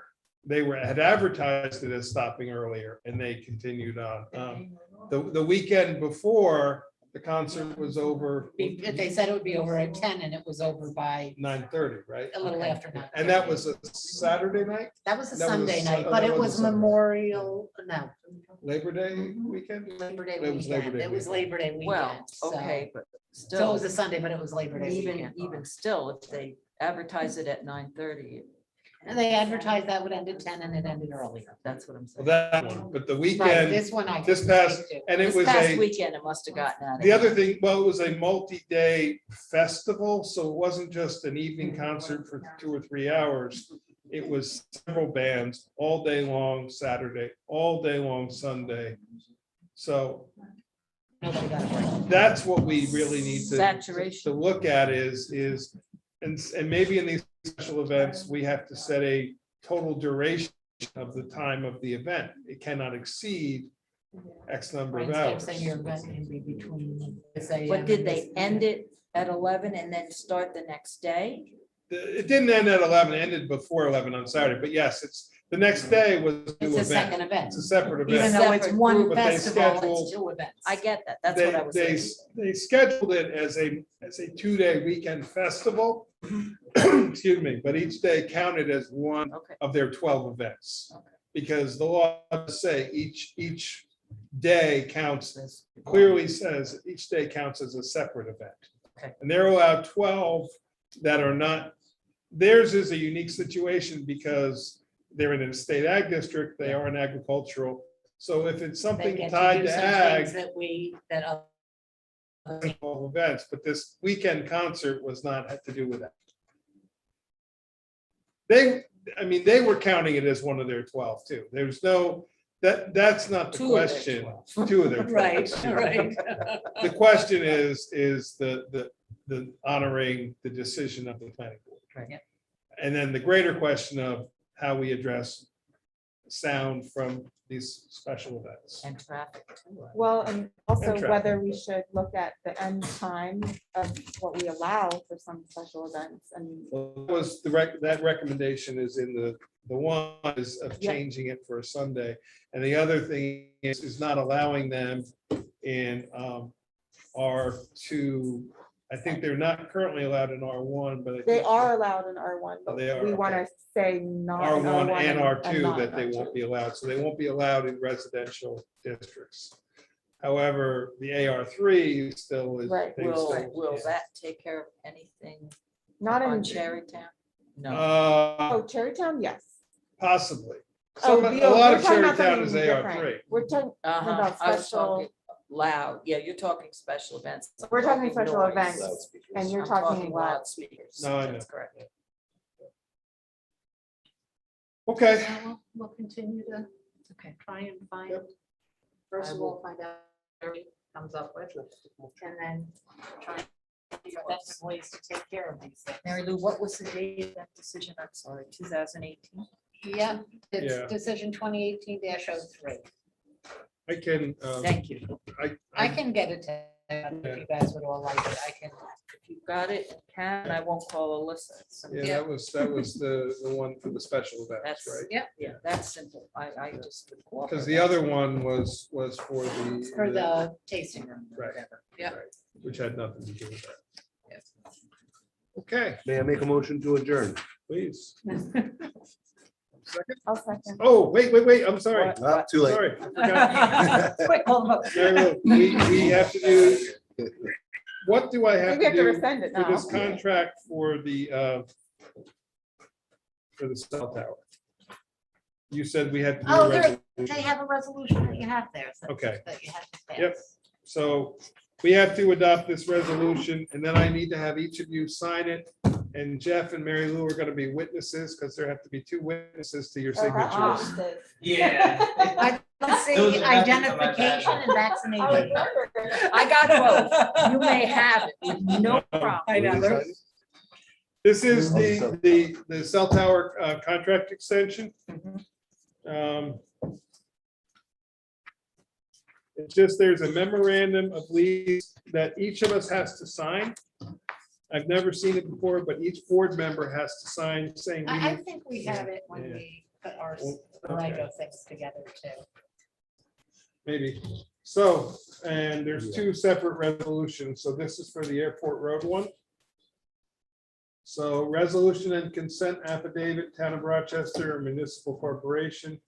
had advertised it as stopping earlier and they continued on. The weekend before, the concert was over They said it would be over at 10 and it was over by 9:30, right? a little Okay. after 9. And that was a Saturday night, That was a that was a Sunday Sun- night, oh, but that it was a was Sunday. Memorial, no, Labor Day weekend. Labor Day It was Labor weekend. Day It was weekend. Labor Day weekend. Well, so- okay, but So it still, was a Sunday, but it was Labor Day even, weekend. even still, if they advertise it at 9:30, And they advertised that would end at 10 and it ended earlier. that's what I'm Well, saying. that one, but the Right, weekend, this one I. this can past, speak to. and it This was past a, weekend, it must have gotten out of. the other hand. thing, well, it was a multi-day festival, so it wasn't just an evening concert for 2 or 3 hours. It was several bands all day long Saturday, all day long Sunday. So Nobody got a break. that's what we really need to Saturation. look at is, and maybe in these special events, we have to set a total duration of the time of the event. It cannot exceed X number For of instance, hours. say your event can be between this AM. But did and they this end PM. it at 11 and then start the next day? It didn't end at 11, it ended before 11 on Saturday, but yes, the next day was a It's new a event. second event. It's a separate Even event. though it's Separate one group, but they festival, scheduled- it's 2 events. I get that. That's what I was They saying. they scheduled it as a 2-day weekend festival. Excuse me, but each day counted as one Okay. of their 12 events. Okay. Because the law does say each day counts, This- clearly says each day counts as a separate event. Okay. And they're allowed 12 that are not, theirs is a unique situation because they're in a state ag district, they are an agricultural. So if it's They something get tied do to some ag, things that other 12 events, but this weekend concert was not had to do with that. They were counting it as one of their 12 too. There's no, that's not the 2 of their question. 12. 2 of their 12. Right, excuse me. right. The question is the honoring the decision of the planning board. Right. Yep. And then the greater question of how we address sound from these special events. And traffic too. Well, and also traffic. whether we should look at the end time of what we allow for some special events and. Well, that recommendation is in the one is of Yeah. changing it for a Sunday. And the other thing is not allowing them in R2. I think they're not currently allowed in R1, but I They think are allowed in R1, but They are, we want to okay. say not. in R1 and not R2 that in they R2. won't be allowed. So they won't be allowed in residential districts. However, the AR3 still is. Right. they still- Will that take care of anything Not on in, Cherrytown? No. oh, Cherrytown, yes. Possibly. Oh, Some, a the- lot we're of talking about Cherrytown is something different. AR3. We're talking, Uh-huh. about I was special- talking loud. Yeah, you're talking special events. I'm We're talking special noise. events, and you're I'm talking loud. loudspeakers. No, I know. That's correct. Okay. Yeah, we'll continue to Okay. try and find, Yep. first I of will- all, find out what everybody comes up with, and then try and figure out best ways to take care of these things. Mary Lou, what was the date of that decision? I'm sorry, 2018? Yeah, Yeah. it's decision 2018-03. I can, Thank you. I can get it to, if you guys would all like it, I can. If you've got it, Karen, I won't call Alyssa. It's simple. yeah, that was the one for the special events, That's right? Yep. Yeah, that's simple. I just. would call her Because the that. other one was for For the tasting room or Right. whatever. Yeah. right, which had nothing to do with that. Yes. Okay, May I make a motion to adjourn? please. Second? I'll second. Oh, wait, I'm sorry. What? Not too late. Sorry. I forgot. Quick, hold on. Mary Lou, we have to do, what do I I have think we have to to do rescind it for now. this contract for the cell tower? You said we had to do Oh, a there, resolution. they have a resolution that you have there. so- Okay. That you have to pass. Yep. So we have to adopt this resolution, and then I need to have each of you sign it. And Jeff and Mary Lou are gonna be witnesses, because there have to be 2 witnesses to your signatures. Yeah. I let's see, Those are happy to come back. identification and vaccination. I got both. You may have it with no problem. I know. This is the cell tower contract extension. It's just, there's a memorandum of lease that each of us has to sign. I've never seen it before, but each board member has to sign saying. we I need- think we have it when Yeah. we put our Okay. array of things together too. Maybe. So, and there's two separate resolutions. So this is for the airport road one. So resolution and consent affidavit, Town of Rochester Municipal Corporation.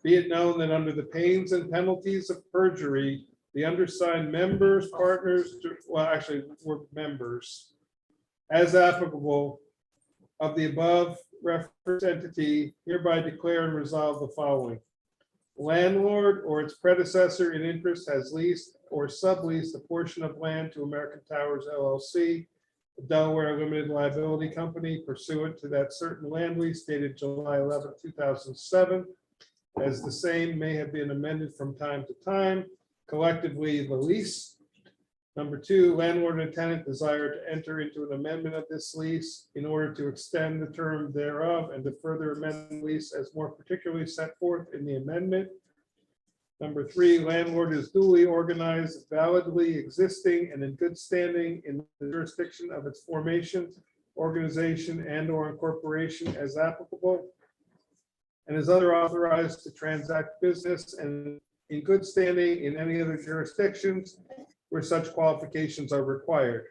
Be it known that under the pains and penalties of perjury, the undersigned members, partners, well, actually, we're members, as applicable of the above referenced entity hereby declare and resolve the following. Landlord or its predecessor in interest has leased or subleased a portion of land to American Towers LLC, a Delaware Limited Liability Company pursuant to that certain land lease dated July 11, 2007, as the same may have been amended from time to time, collectively the lease. Number two, landlord and tenant desire to enter into an amendment of this lease in order to extend the term thereof and to further amend the lease as more particularly set forth in the amendment. Number three, landlord is duly organized, validly existing, and in good standing in the jurisdiction of its formation, organization, and/or incorporation as applicable, and is other authorized to transact business and in good standing in any other jurisdictions where such qualifications are required.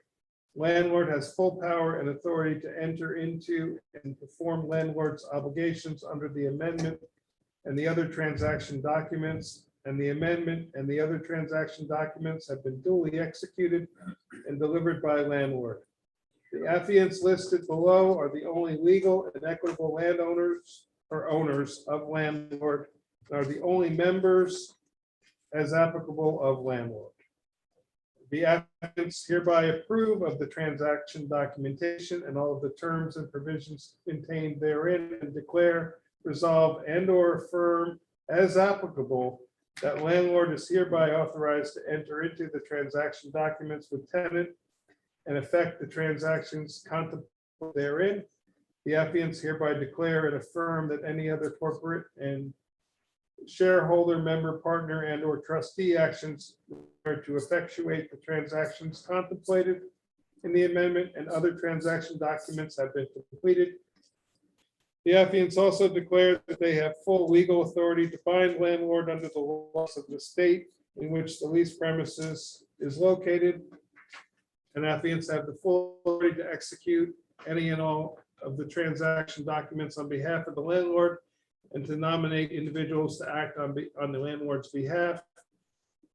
Landlord has full power and authority to enter into and perform landlord's obligations under the amendment and the other transaction documents, and the amendment and the other transaction documents have been duly executed and delivered by landlord. The affiants listed below are the only legal and equitable landowners or owners of landlord, and are the only members as applicable of landlord. The applicants hereby approve of the transaction documentation and all of the terms and provisions contained therein, and declare, resolve, and/or affirm as applicable that landlord is hereby authorized to enter into the transaction documents with tenant and effect the transactions contemplated therein. The affiants hereby declare and affirm that any other corporate and shareholder, member, partner, and/or trustee actions are to effectuate the transactions contemplated in the amendment and other transaction documents have been completed. The affiants also declare that they have full legal authority to bind landlord under the laws of the state in which the lease premises is located. And affiants have the full authority to execute any and all of the transaction documents on behalf of the landlord and to nominate individuals to act on the landlord's behalf.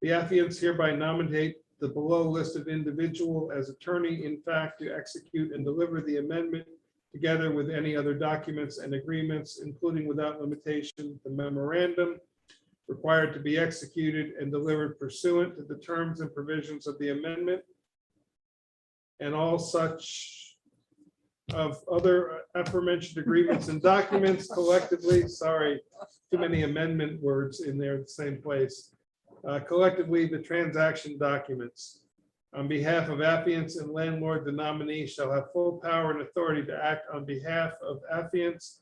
The affiants hereby nominate the below listed individual as attorney in fact to execute and deliver the amendment together with any other documents and agreements, including without limitation, the memorandum required to be executed and delivered pursuant to the terms and provisions of the amendment, and all such of other aforementioned agreements and documents collectively, sorry, too many amendment words in there in the same place. Collectively, the transaction documents. On behalf of affiants and landlord, the nominee shall have full power and authority to act on behalf of affiants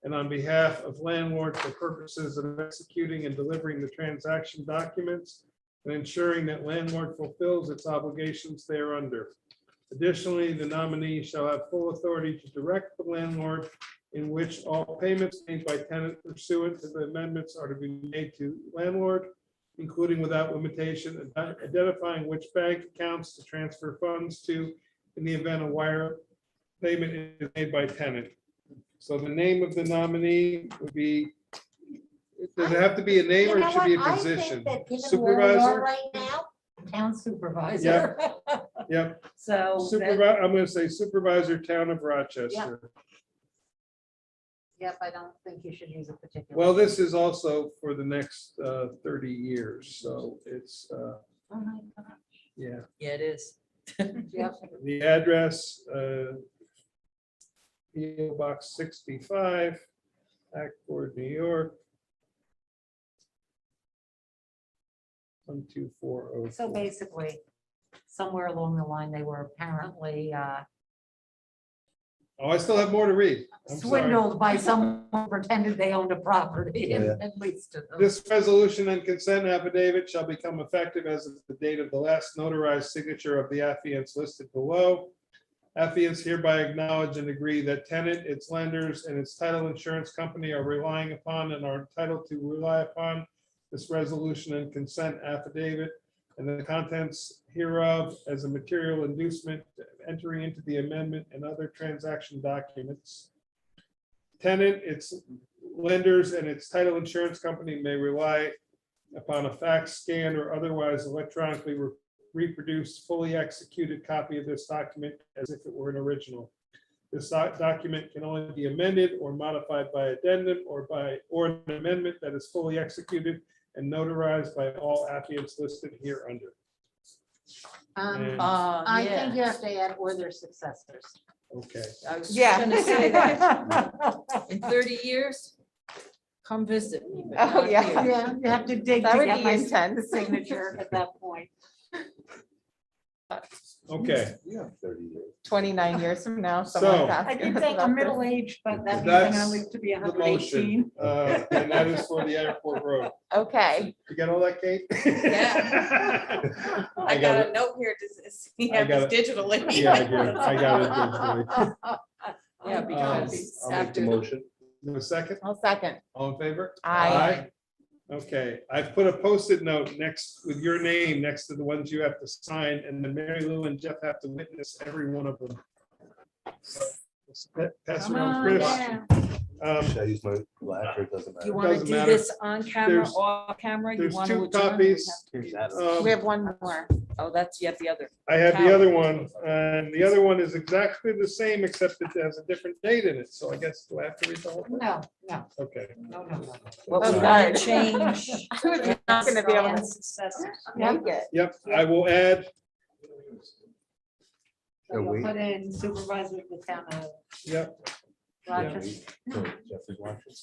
and on behalf of landlord for purposes of executing and delivering the transaction documents and ensuring that landlord fulfills its obligations thereunder. Additionally, the nominee shall have full authority to direct the landlord in which all payments made by tenant pursuant to the amendments are to be made to landlord, including without limitation, identifying which bank accounts to transfer funds to in the event a wire payment is made by tenant. So the name of the nominee would be, does it have to be a name or it should be a position? Supervisor? Right now, town supervisor. Yep, So. that- supervisor, I'm gonna say supervisor, Town of Rochester. Yep, I don't think you should use a particular. Well, this is also for the next 30 years, so it's, Oh my gosh. yeah. Yeah, it is. Yep. The address, PO Box 65, Ackford, New York. 12404. So basically, somewhere along the line, they were apparently Oh, I still have more to read. I'm sorry. swindled by someone who pretended they owned a property Yeah. and leased it. This resolution and consent affidavit shall become effective as of the date of the last notarized signature of the affiants listed below. Affiants hereby acknowledge and agree that tenant, its lenders, and its title insurance company are relying upon and are entitled to rely upon this resolution and consent affidavit and the contents hereof as a material inducement to entering into the amendment and other transaction documents. Tenant, its lenders, and its title insurance company may rely upon a fax, scan, or otherwise electronically reproduced, fully executed copy of this document as if it were an original. This document can only be amended or modified by addendum or an amendment that is fully executed and notarized by all affiants listed here under. And- I Yeah. think you have to add or their successors. Okay, I was just Yeah. gonna say that. In 30 years, come visit me. but Oh, not yeah. here. Yeah, you have to dig That to would get be my intense. signature at that point. okay. You have 30 years. 29 years from now, So- someone's I asking did us say about I'm this. middle-aged, but that means I'm That's gonna live to be The 118. motion, and that is for the airport road. Okay, You got all that, Kate? Yeah. I I got got it. a note here. Does he I have got this it. digitally? Yeah, I got it digitally. Yeah, because I'll make the after, motion. A second, I'll second. all in favor? Aye. Okay, I've put a Post-it note next with your name next to the ones you have to sign, and then Mary Lou and Jeff have to witness every one of them. So, pass Come around, on, Chris. yeah. Um, Should I use my black or it doesn't you matter? want to Doesn't do matter. this on camera, There's- off camera? You There's want to two adjourn? copies. We have one more. Oh, that's yet the other. I have the other one, and the other one is exactly the same, except it has a different date in it, so I guess do I have to read the whole thing? No, no, Okay, no, no, no. What Oh, we're God. gonna change. You're not gonna be able And to successors. make it. yep, I will add, So we'll wait. put in supervisor of the town of yep, Rochester. Jeffrey watching?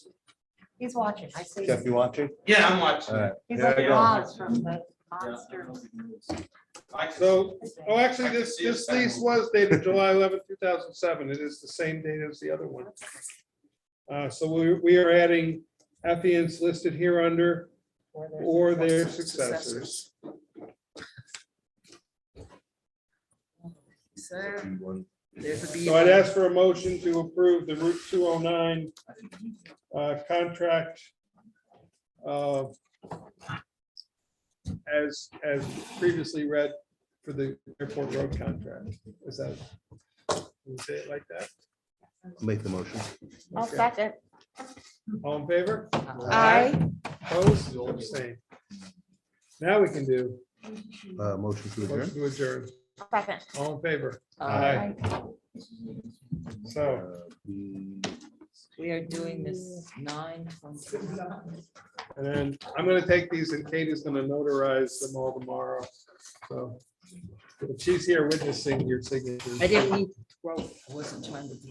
He's watching. I see. Jeff, you watching? Yeah, I'm watching. All right. He's here I like go. Oz from the monster. so, oh, actually, this lease was dated July 11th, 2007, it is the same date as the other one. So we are adding affiants listed here under or their successors. So there's a B. So I'd ask for a motion to approve the Route 209 contract as previously read for the airport road contract. Is that, can you say it like that? I'll make the motion. I'll Okay. second. All in favor? Aye. Opposed? Abstained. Now we can do Motion to adjourn. motion to adjourn. Second. All in favor? Aye. So, We are doing this 9:20. and then I'm gonna take these and Kate is gonna notarize them all tomorrow. So if she's here witnessing your signature. I didn't mean, to throw it. I wasn't trying to be.